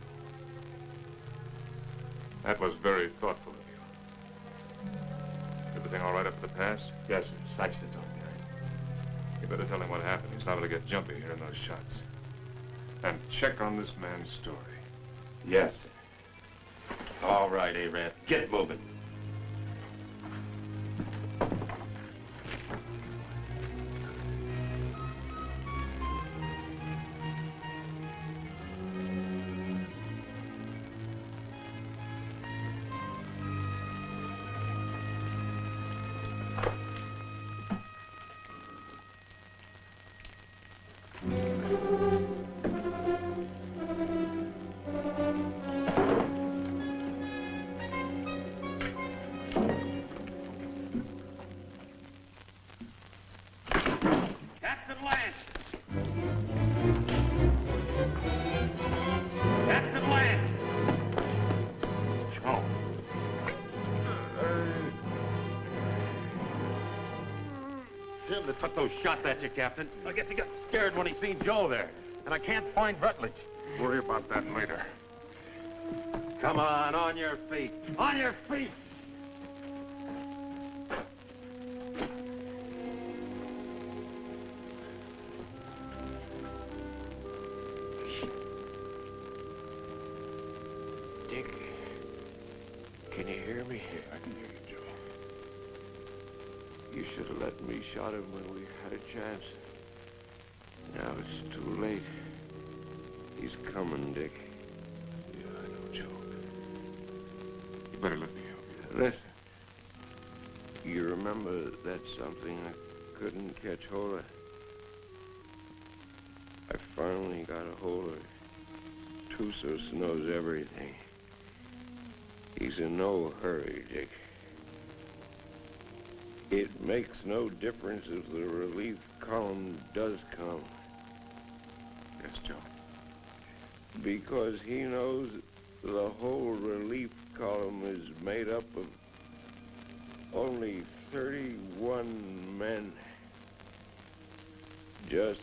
That was very thoughtful of you. Everything all right up at the pass? Yes, sir. Saxton's on guard. You better tell him what happened. He's liable to get jumpy hearing those shots. And check on this man's story. Yes, sir. All right, Arab. Get moving. Captain Lance! Captain Lance! Joe. Sim that took those shots at you, Captain. I guess he got scared when he seen Joe there. And I can't find Rutledge. Worry about that later. Come on your feet. On your feet! Dick, can you hear me? I can hear you, Joe. You should have let me shot him when we had a chance. Now it's too late. He's coming, Dick. Yeah, I know, Joe. You better let me help you. Listen. You remember that something I couldn't catch hold of? I finally got a hold of it. Tusos knows everything. He's in no hurry, Dick. It makes no difference if the relief column does come. Yes, Joe. Because he knows the whole relief column is made up of only 31 men. Just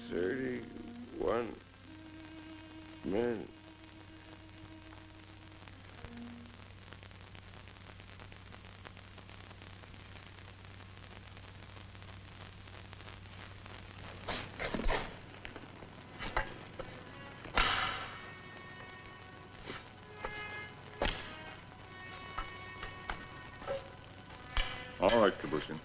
31 men. All right, Kabushin.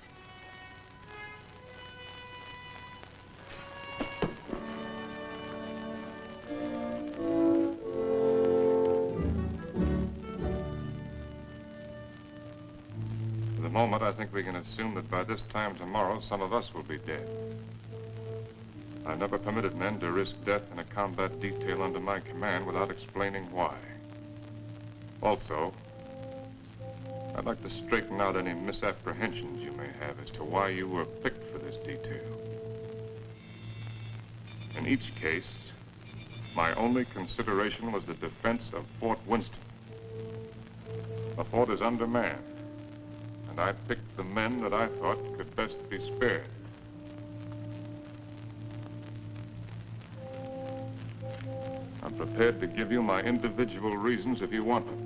For the moment, I think we can assume that by this time tomorrow, some of us will be dead. I've never permitted men to risk death in a combat detail under my command without explaining why. Also, I'd like to straighten out any misapprehensions you may have as to why you were picked for this detail. In each case, my only consideration was the defense of Fort Winston. The fort is undermanned, and I picked the men that I thought could best be spared. I'm prepared to give you my individual reasons if you want them.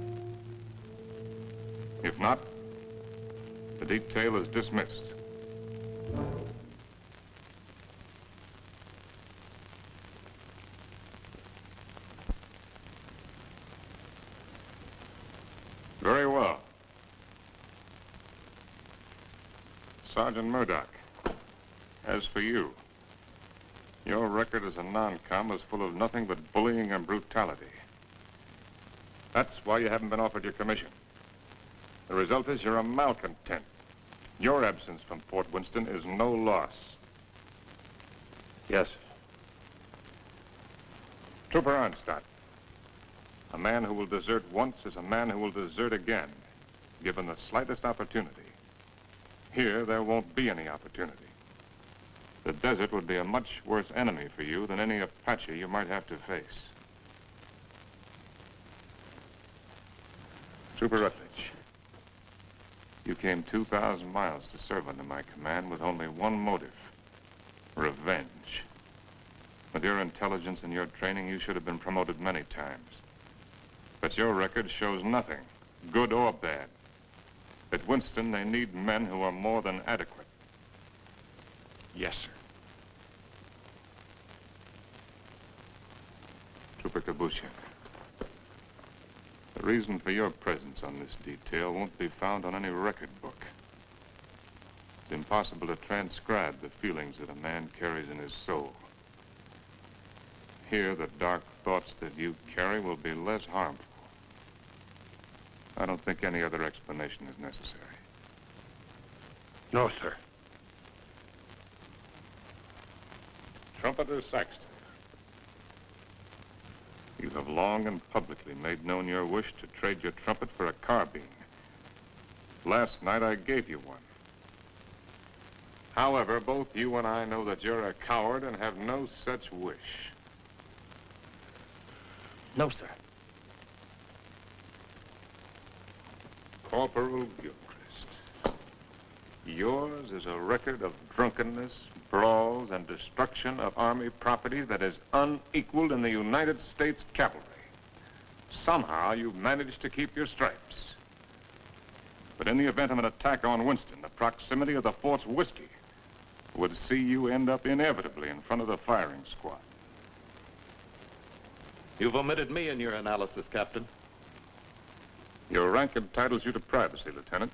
If not, the detail is dismissed. Very well. Sergeant Murdoch, as for you, your record as a non-com is full of nothing but bullying and brutality. That's why you haven't been offered your commission. The result is you're a malcontent. Your absence from Fort Winston is no loss. Yes, sir. Trooper Arnstadt. A man who will desert once is a man who will desert again, given the slightest opportunity. Here, there won't be any opportunity. The desert would be a much worse enemy for you than any Apache you might have to face. Trooper Rutledge, you came 2,000 miles to serve under my command with only one motive: revenge. With your intelligence and your training, you should have been promoted many times. But your record shows nothing, good or bad. At Winston, they need men who are more than adequate. Yes, sir. Trooper Kabushin, the reason for your presence on this detail won't be found on any record book. It's impossible to transcribe the feelings that a man carries in his soul. Here, the dark thoughts that you carry will be less harmful. I don't think any other explanation is necessary. No, sir. Trumpeter Saxton, you have long and publicly made known your wish to trade your trumpet for a carbine. Last night, I gave you one. However, both you and I know that you're a coward and have no such wish. No, sir. Corporal Gilchrist, yours is a record of drunkenness, brawls, and destruction of Army property that is unequaled in the United States cavalry. Somehow, you've managed to keep your stripes. But in the event of an attack on Winston, the proximity of the fort's whiskey would see you end up inevitably in front of the firing squad. You've omitted me in your analysis, Captain. Your rank entitles you to privacy, Lieutenant.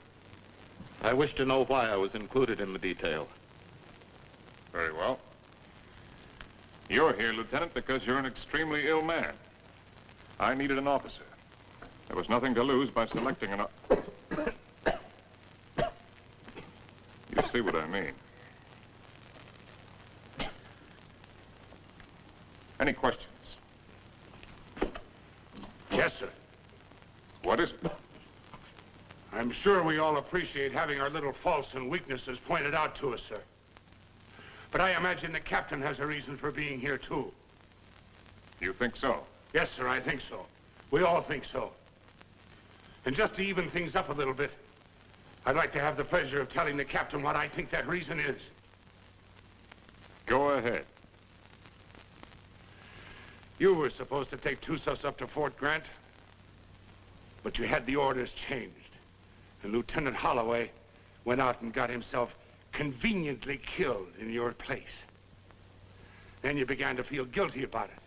I wish to know why I was included in the detail. Very well. You're here, Lieutenant, because you're an extremely ill man. I needed an officer. There was nothing to lose by selecting an... You see what I mean. Any questions? Yes, sir. What is it? I'm sure we all appreciate having our little faults and weaknesses pointed out to us, sir. But I imagine the captain has a reason for being here, too. You think so? Yes, sir, I think so. We all think so. And just to even things up a little bit, I'd like to have the pleasure of telling the captain what I think that reason is. Go ahead. You were supposed to take Tussos up to Fort Grant, but you had the orders changed. And Lieutenant Holloway went out and got himself conveniently killed in your place. Then you began to feel guilty about it.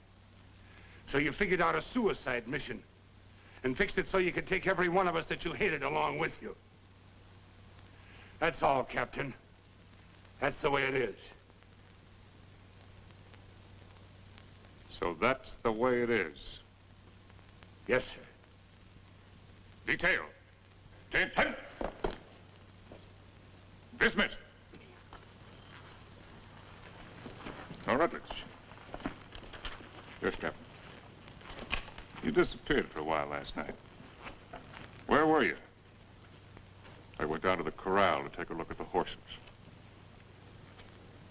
So you figured out a suicide mission and fixed it so you could take every one of us that you hated along with you. That's all, Captain. That's the way it is. So that's the way it is. Yes, sir. Detail. Attention. Dismiss. Now, Rutledge. Yes, Captain. You disappeared for a while last night. Where were you? I went down to the corral to take a look at the horses.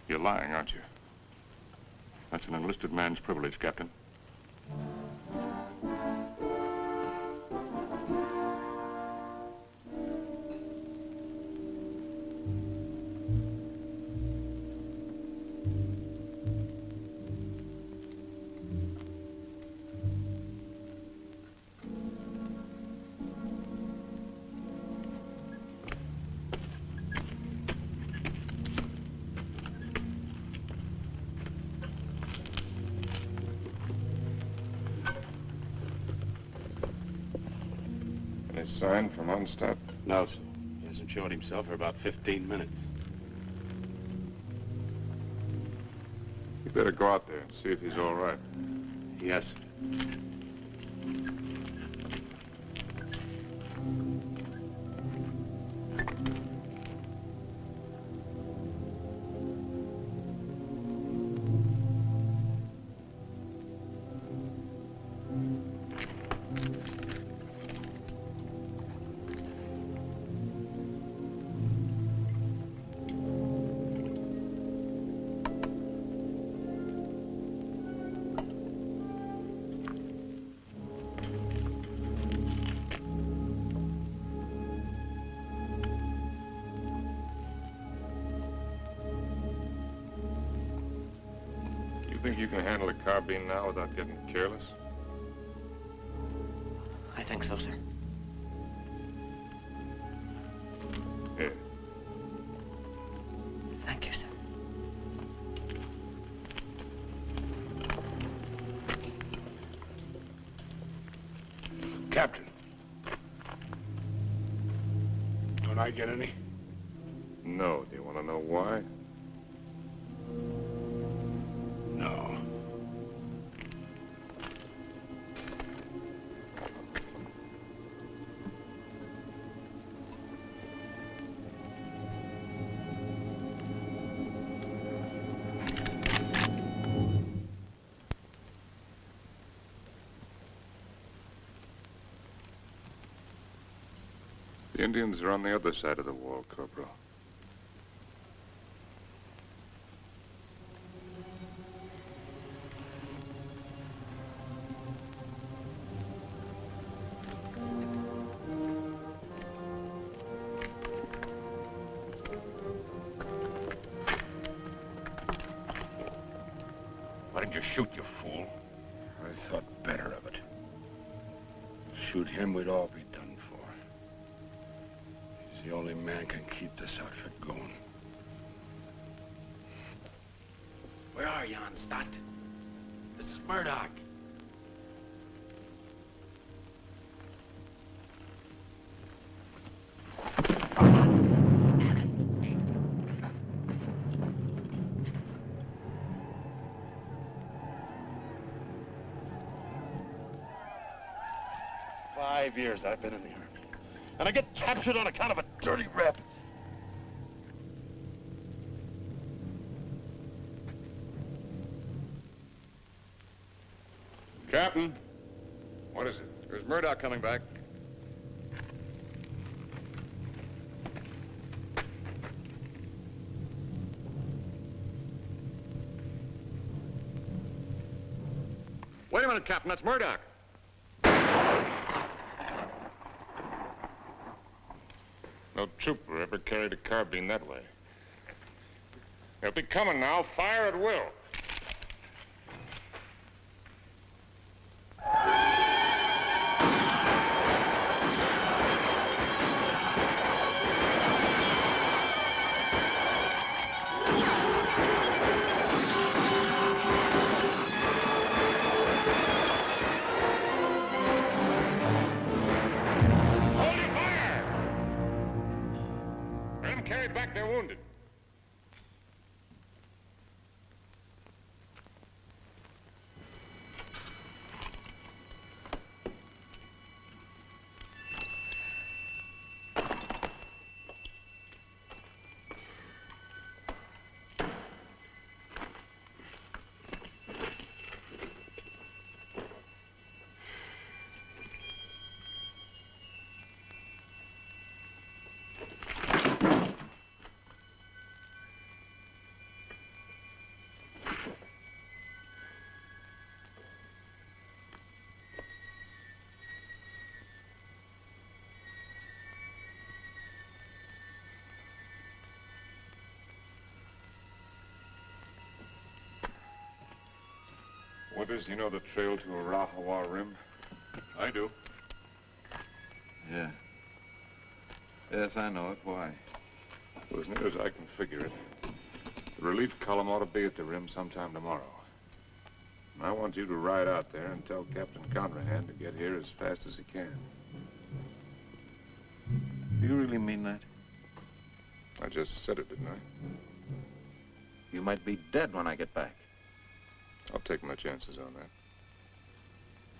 You're lying, aren't you? That's an enlisted man's privilege, Captain. Sign from Onstadt? No, sir. He hasn't showed himself for about 15 minutes. You better go out there and see if he's all right. Yes, sir. You think you can handle a carbine now without getting careless? I think so, sir. Here. Thank you, sir. Captain. Don't I get any? No. Do you want to know why? No. The Indians are on the other side of the wall, Corporal. Why didn't you shoot, you fool? I thought better of it. Shoot him, we'd all be done for. He's the only man can keep this outfit going. Where are you, Stott? This is Murdoch. Years I've been in the Army. And I get captured on account of a dirty rep. Captain, what is it? There's Murdoch coming back. Wait a minute, Captain, that's Murdoch. No trooper ever carried a carbine that way. They'll be coming now. Fire at will. Carry back their wounded. Withers, you know the trail to Arahawa Rim? I do. Yeah. Yes, I know it. Why? Well, as near as I can figure it, the relief column ought to be at the rim sometime tomorrow. And I want you to ride out there and tell Captain Conrahan to get here as fast as he can. Do you really mean that? I just said it, didn't I? You might be dead when I get back. I'll take my chances on that.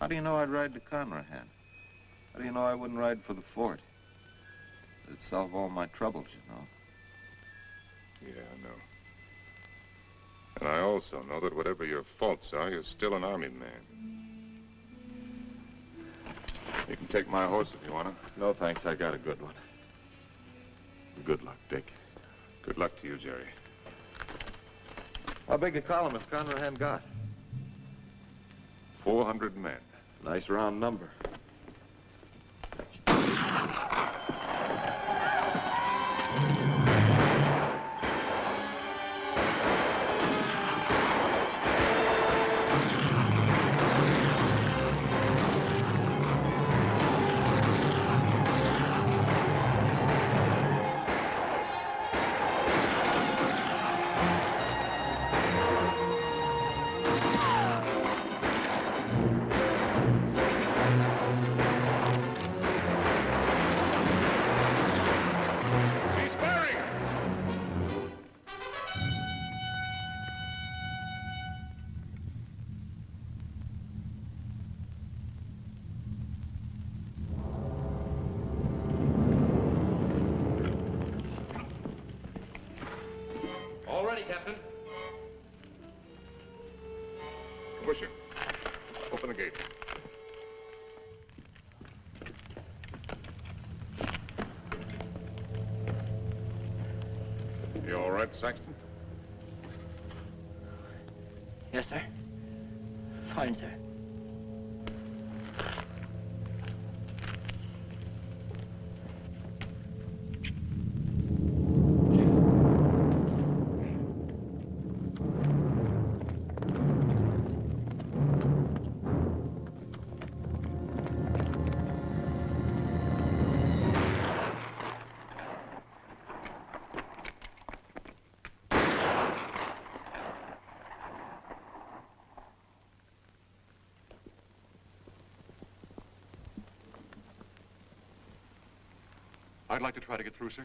How do you know I'd ride to Conrahan? How do you know I wouldn't ride for the fort? It'd solve all my troubles, you know. Yeah, I know. And I also know that whatever your faults are, you're still an Army man. You can take my horse if you want to. No, thanks. I got a good one. Good luck, Dick. Good luck to you, Jerry. How big a column has Conrahan got? 400 men. Nice round number. Push him. Open the gate. You all right, Saxton? Yes, sir. Fine, sir. I'd like to try to get through, sir.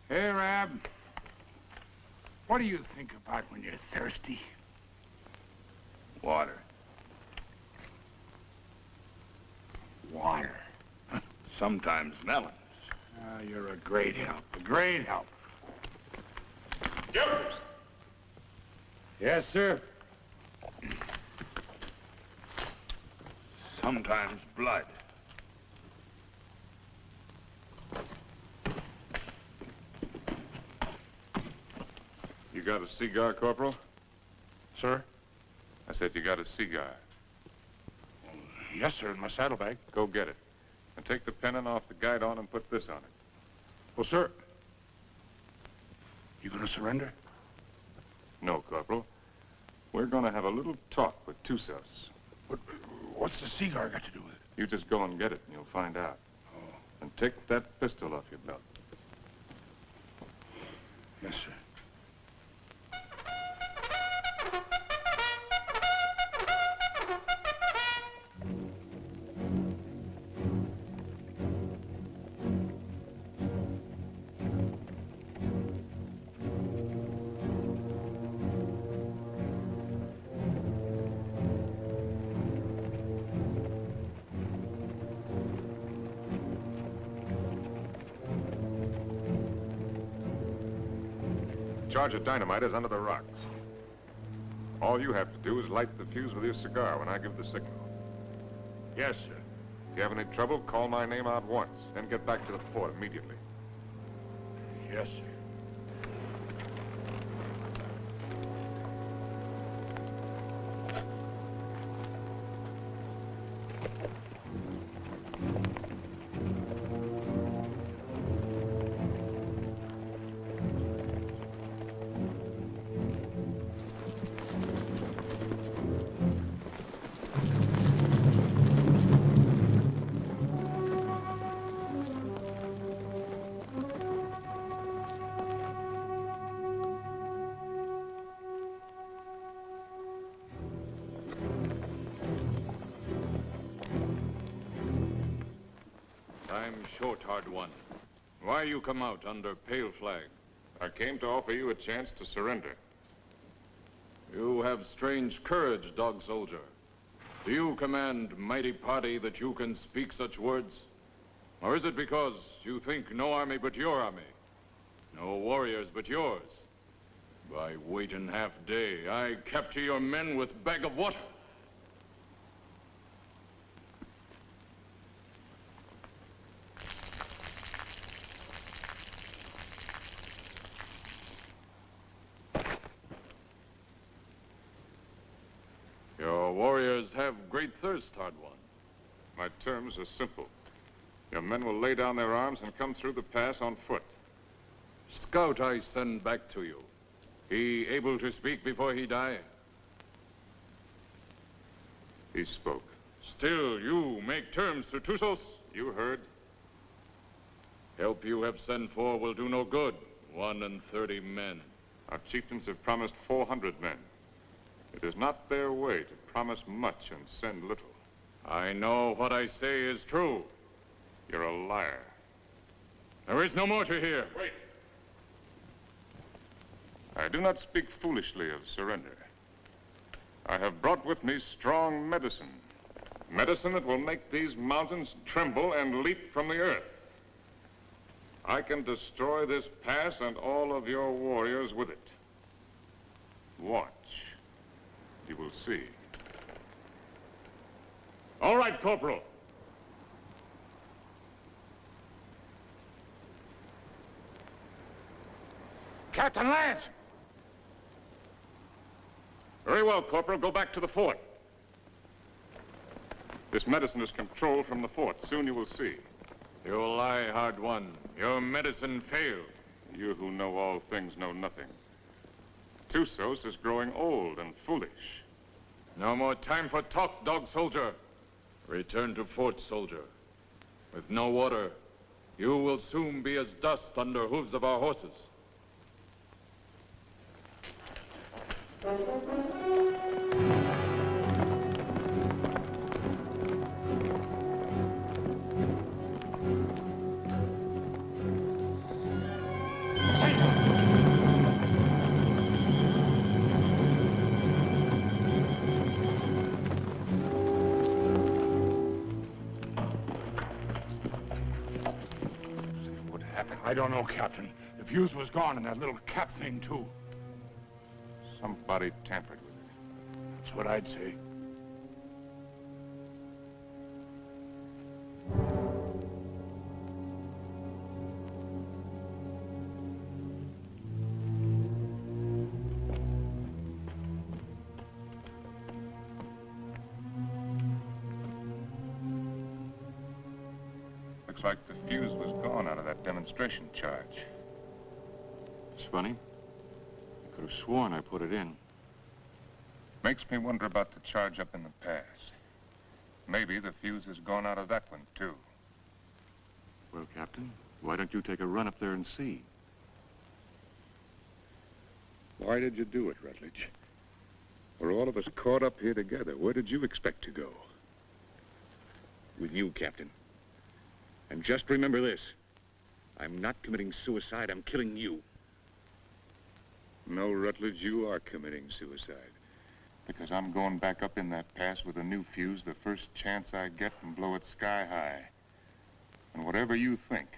Hey, Rab. What do you think about when you're thirsty? Water. Water. Sometimes melons. You're a great help. A great help. Jokers! Yes, sir. Sometimes blood. You got a cigar, Corporal? Sir? I said you got a cigar. Yes, sir, in my saddlebag. Go get it. And take the pennant off the guidon and put this on it. Well, sir, you gonna surrender? No, Corporal. We're gonna have a little talk with Tussos. What's the cigar got to do with it? You just go and get it and you'll find out. Oh. And take that pistol off your belt. Yes, sir. Charge of dynamite is under the rocks. All you have to do is light the fuse with your cigar when I give the signal. Yes, sir. If you have any trouble, call my name out once, then get back to the fort immediately. Yes, sir. I'm short, hard one. Why you come out under pale flag? I came to offer you a chance to surrender. You have strange courage, dog soldier. Do you command mighty party that you can speak such words? Or is it because you think no army but your army? No warriors but yours? By waiting half day, I capture your men with bag of water. Your warriors have great thirst, hard one. My terms are simple. Your men will lay down their arms and come through the pass on foot. Scout I send back to you. He able to speak before he die? He spoke. Still, you make terms to Tussos? You heard. Help you have sent for will do no good. 31 men. Our chieftains have promised 400 men. It is not their way to promise much and send little. I know what I say is true. You're a liar. There is no more to hear. Wait. I do not speak foolishly of surrender. I have brought with me strong medicine. Medicine that will make these mountains tremble and leap from the earth. I can destroy this pass and all of your warriors with it. Watch. You will see. All right, Corporal. Captain Lance! Very well, Corporal. Go back to the fort. This medicine is controlled from the fort. Soon you will see. You lie, hard one. Your medicine failed. You who know all things know nothing. Tusos is growing old and foolish. No more time for talk, dog soldier. Return to fort, soldier. With no water, you will soon be as dust under hooves of our horses. I don't know, Captain. The fuse was gone and that little cap thing, too. Somebody tampered with it. That's what I'd say. Looks like the fuse was gone out of that demonstration charge. It's funny. I could have sworn I put it in. Makes me wonder about the charge up in the pass. Maybe the fuse has gone out of that one, too. Well, Captain, why don't you take a run up there and see? Why did you do it, Rutledge? We're all of us caught up here together. Where did you expect to go? With you, Captain. And just remember this. I'm not committing suicide, I'm killing you. No, Rutledge, you are committing suicide. Because I'm going back up in that pass with a new fuse the first chance I get and blow it sky high. And whatever you think,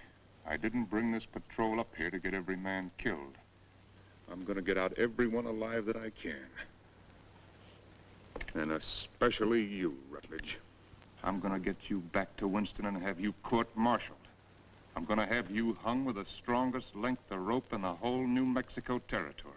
I didn't bring this patrol up here to get every man killed. I'm gonna get out everyone alive that I can. And especially you, Rutledge. I'm gonna get you back to Winston and have you court-martialed. I'm gonna have you hung with the strongest length of rope in the whole New Mexico territory.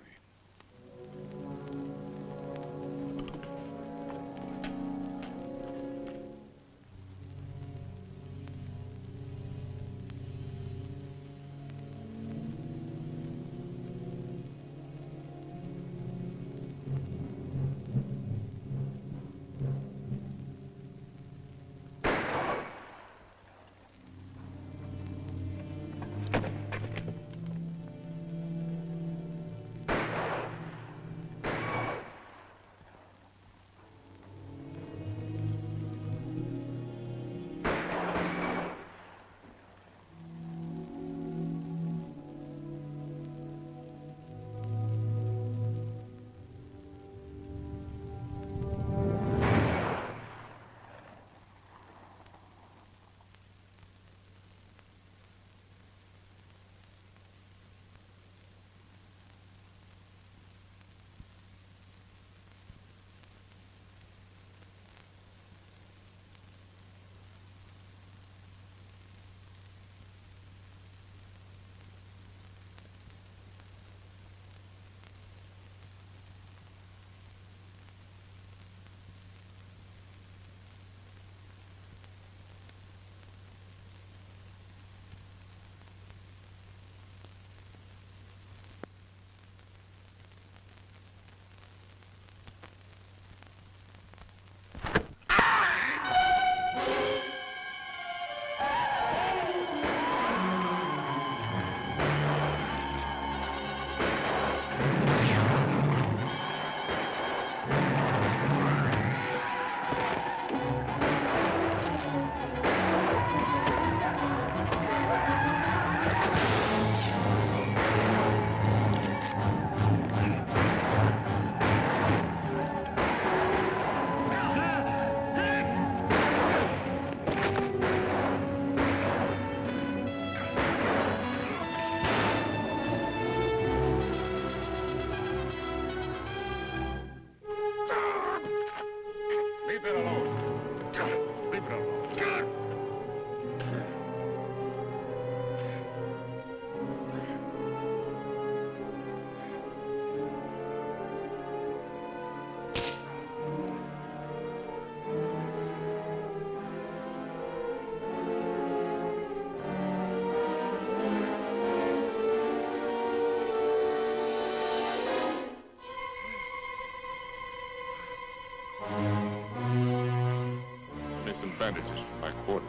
bandages from my quarters.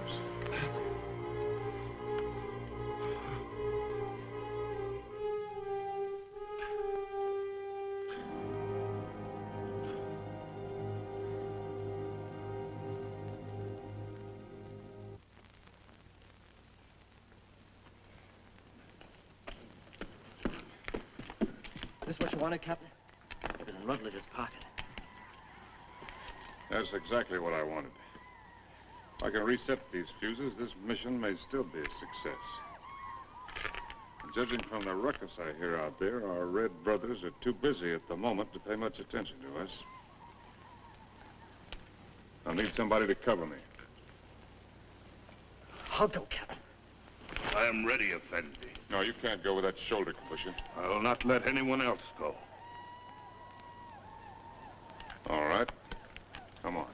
This what you wanted, Captain? It was in Rutledge's pocket. That's exactly what I wanted. If I can reset these fuses, this mission may still be a success. Judging from the ruckus I hear out there, our Red brothers are too busy at the moment to pay much attention to us. I'll need somebody to cover me. I'll go, Captain. I am ready, Effendi. No, you can't go with that shoulder cushion. I'll not let anyone else go. All right. Come on.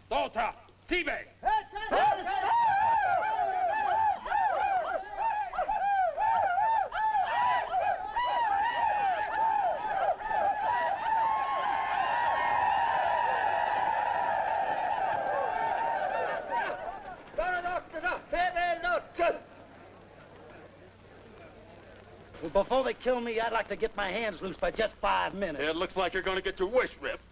Volta! T-Bag! Well, before they kill me, I'd like to get my hands loose for just 5 minutes. It looks like you're going to get your wish ripped.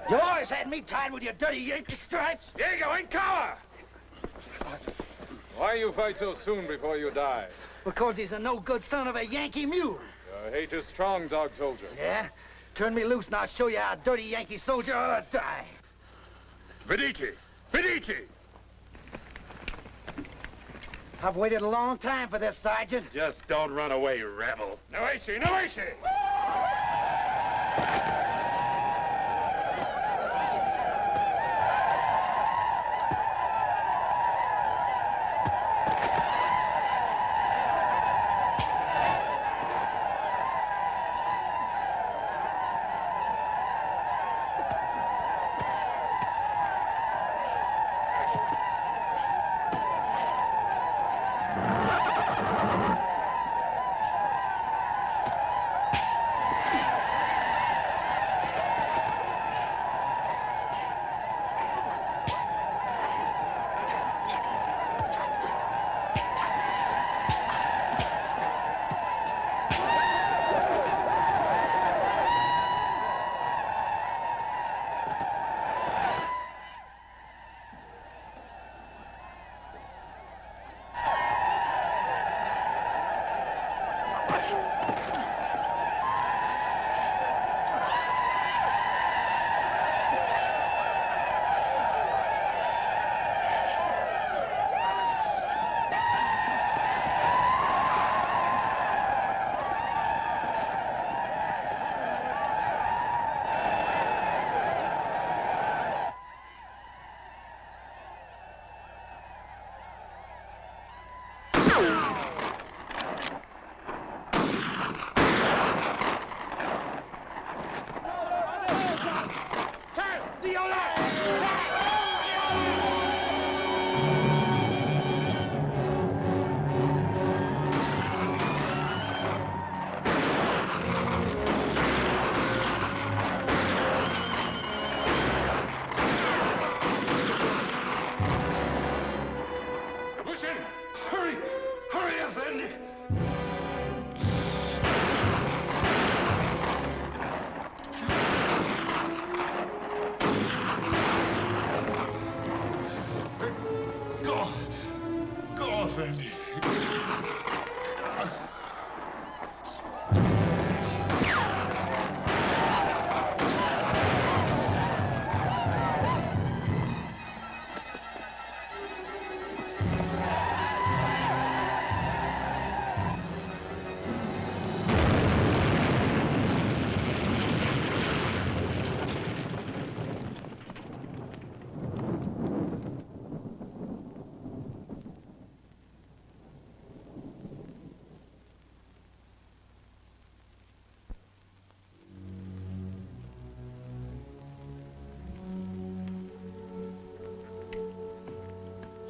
You always had me tied with your dirty Yankee stripes. Diego, in cover! Why you fight so soon before you die? Because he's a no-good son of a Yankee mule. Your hate is strong, dog soldier. Yeah? Turn me loose and I'll show you how a dirty Yankee soldier ought to die. Medici! Medici! I've waited a long time for this, Sergeant. Just don't run away, you rebel. No issue, no issue! friend.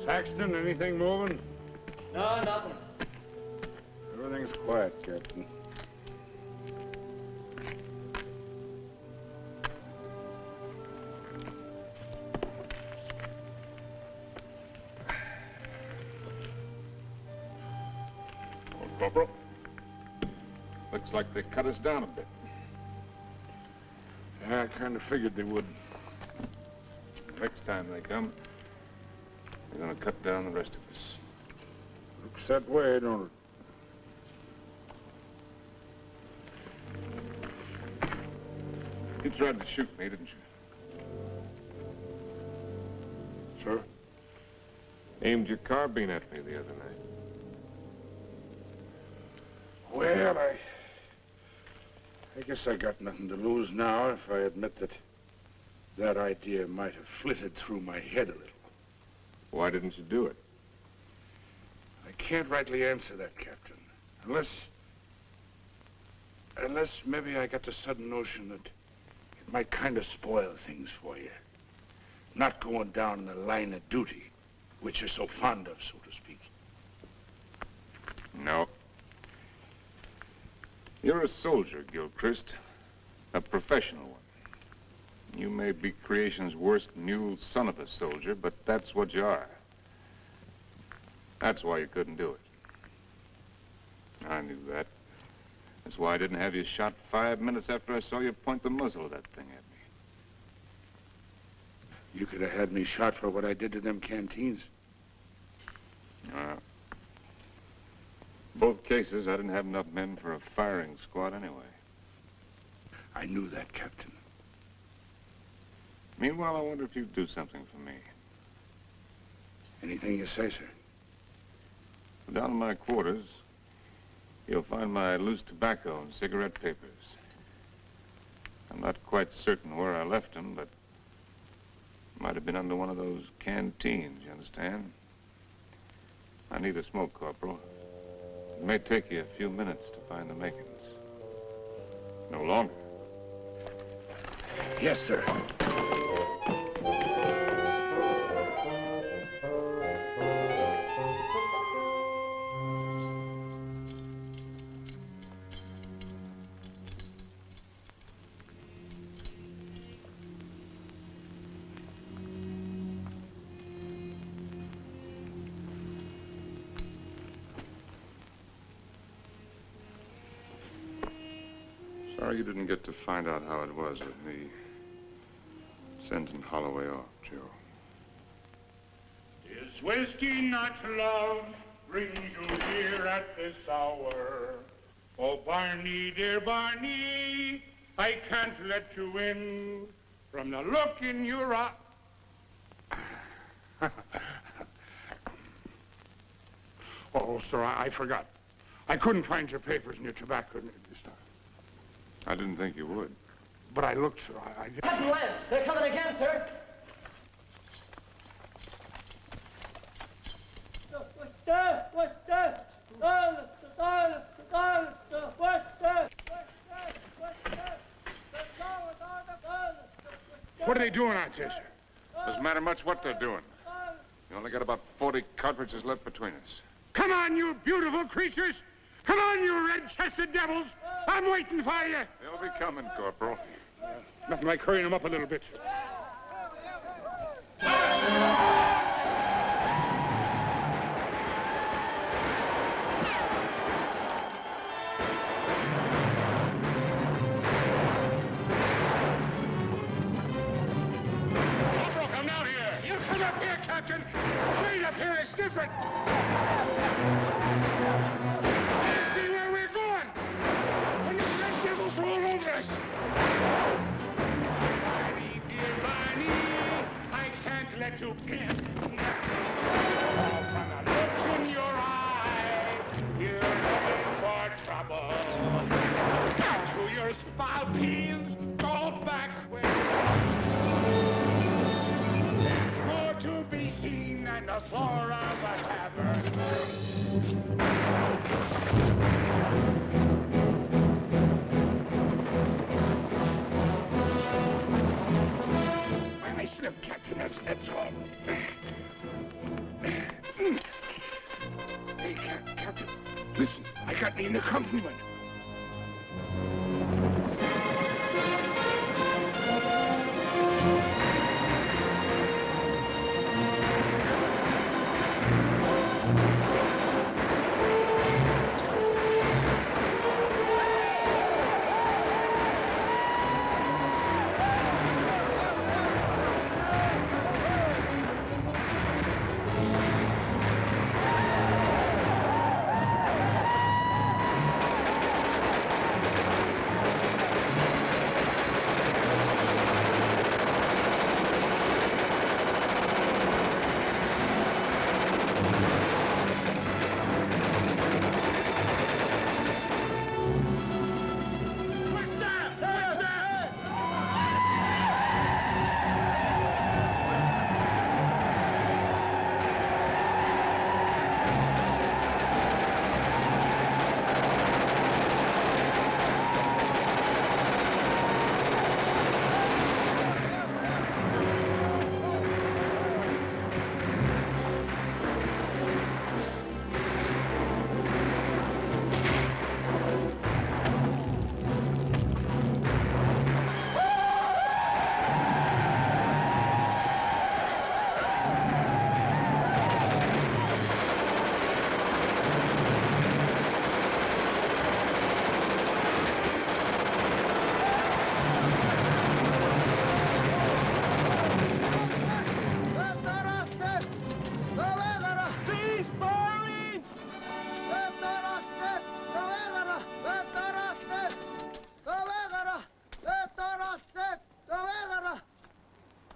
Saxton, anything moving? No, nothing. Everything's quiet, Captain. Well, Corporal, looks like they cut us down a bit. Yeah, I kind of figured they would. Next time they come, they're going to cut down the rest of us. Looks that way, don't it? You tried to shoot me, didn't you? Sir? Aimed your carbine at me the other night. Well, I guess I got nothing to lose now if I admit that that idea might have flitted through my head a little. Why didn't you do it? I can't rightly answer that, Captain. Unless maybe I got the sudden notion that it might kind of spoil things for you. Not going down the line of duty, which you're so fond of, so to speak. No. You're a soldier, Gilchrist. A professional one. You may be creation's worst mule son of a soldier, but that's what you are. That's why you couldn't do it. I knew that. That's why I didn't have you shot 5 minutes after I saw you point the muzzle of that thing at me. You could have had me shot for what I did to them canteens. Both cases, I didn't have enough men for a firing squad anyway. I knew that, Captain. Meanwhile, I wonder if you'd do something for me. Anything you say, sir. Down in my quarters, you'll find my loose tobacco and cigarette papers. I'm not quite certain where I left them, but might have been under one of those canteens, you understand? I need a smoke, Corporal. It may take you a few minutes to find the makings. No longer. Yes, sir. Sorry you didn't get to find out how it was with me sending Holloway off, Joe. Is whiskey not love brings you here at this hour? Oh, Barney, dear Barney, I can't let you in from the look in your eye. Oh, sir, I forgot. I couldn't find your papers and your tobacco this time. I didn't think you would. But I looked, sir. Captain Lance, they're coming again, sir. What are they doing out there, sir? Doesn't matter much what they're doing. You only got about 40 cartridges left between us. Come on, you beautiful creatures! Come on, you red-chested devils! I'm waiting for you! They'll be coming, Corporal. Nothing like hurrying them up a little bit, sir. Corporal, come down here! You come up here, Captain. Wait up here, it's different. See where we're going. And these red devils all over us. Barney, dear Barney, I can't let you in. From the look in your eye, you're looking for trouble. To your spalpeens, go back where there's more to be seen than the floor of a tavern. I slipped, Captain, that's all. Hey, Captain, listen, I got me an accompaniment.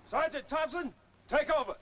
Sergeant Thompson, take over.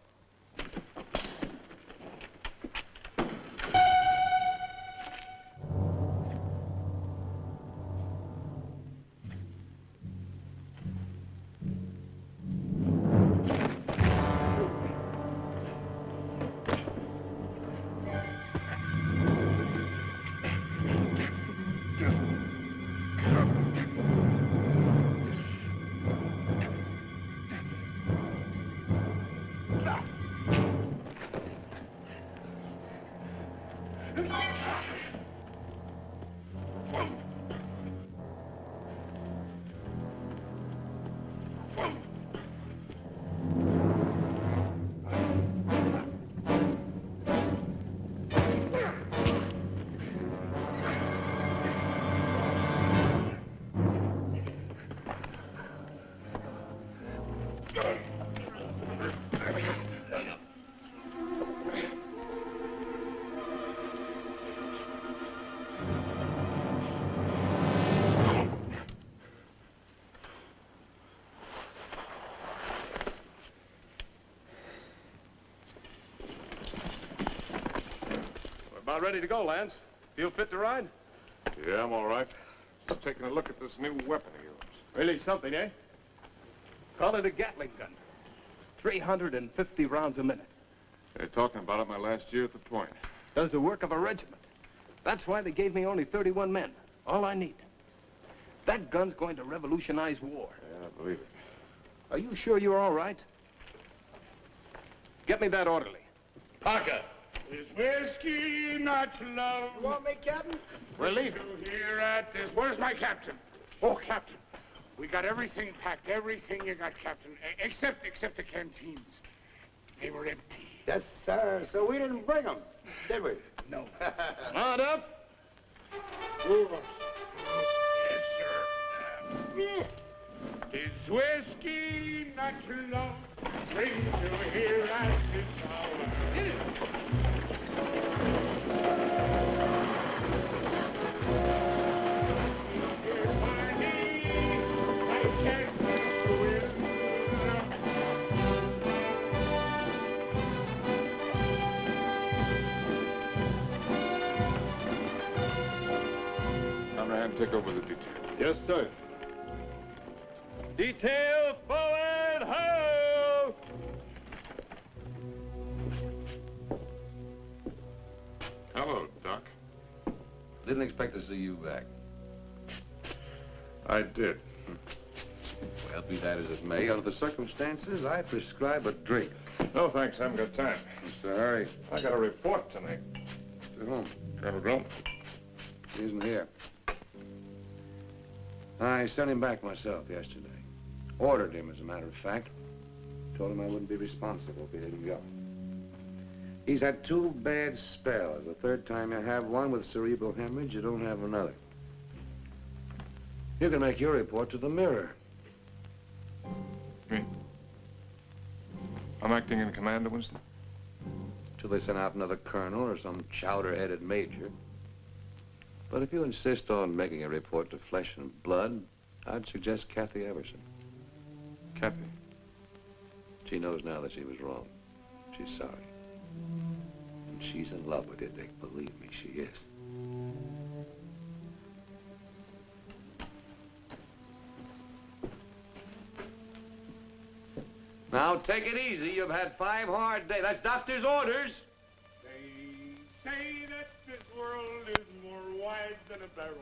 About ready to go, Lance. Feel fit to ride? Yeah, I'm all right. Just taking a look at this new weapon of yours. Really something, eh? Call it a Gatling gun. 350 rounds a minute. They're talking about it my last year at the point. Does the work of a regiment. That's why they gave me only 31 men. All I need. That gun's going to revolutionize war. Yeah, I believe it. Are you sure you're all right? Get me that orderly. Parker. Is whiskey not love? You want me, Captain? We're leaving. Here at this. Where's my captain? Oh, Captain. We got everything packed. Everything you got, Captain. Except the canteens. They were empty. Yes, sir. So we didn't bring them, did we? No. Mount up. Yes, sir. 'Tis whiskey, not love, brings you here at this hour. Conrad, take over the detail. Yes, sir. Detail forward, ho! Hello, Doc. Didn't expect to see you back. I did. Well, be that as it may, under the circumstances, I prescribe a drink. No, thanks. I haven't got time. What's the hurry? I got a report tonight. To whom? Colonel Glum. He isn't here. I sent him back myself yesterday. Ordered him, as a matter of fact. Told him I wouldn't be responsible if he didn't go. He's had 2 bad spells. The third time you have one with cerebral hemorrhage, you don't have another. You can make your report to the Mirror. Me? I'm acting in command of Winston? Till they send out another colonel or some chowder-headed major. But if you insist on making a report to Flesh and Blood, I'd suggest Kathy Everson. Kathy? She knows now that she was wrong. She's sorry. And she's in love with you, Dick. Believe me, she is. Now, take it easy. You've had 5 hard days. That's doctor's orders. They say that this world is more wide than a barrel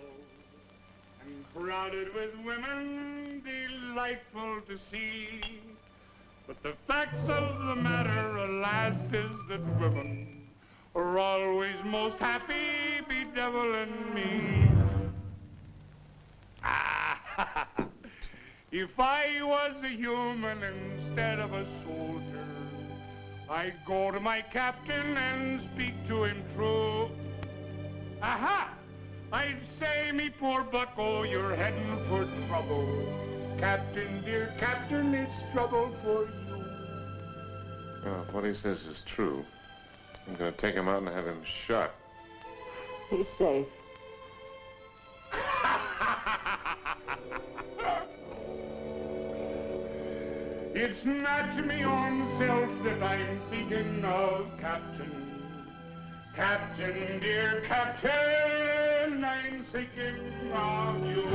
and crowded with women delightful to see. But the facts of the matter, alas, is that women are always most happy bedeviling me. Ah, if I was a human instead of a soldier, I'd go to my captain and speak to him true. Aha! I'd say, me poor bucko, you're heading for trouble. Captain, dear captain, it's trouble for you. Well, if what he says is true, I'm going to take him out and have him shot. He's safe. It's not me own self that I'm thinking of, Captain. Captain, dear Captain, I'm thinking of you.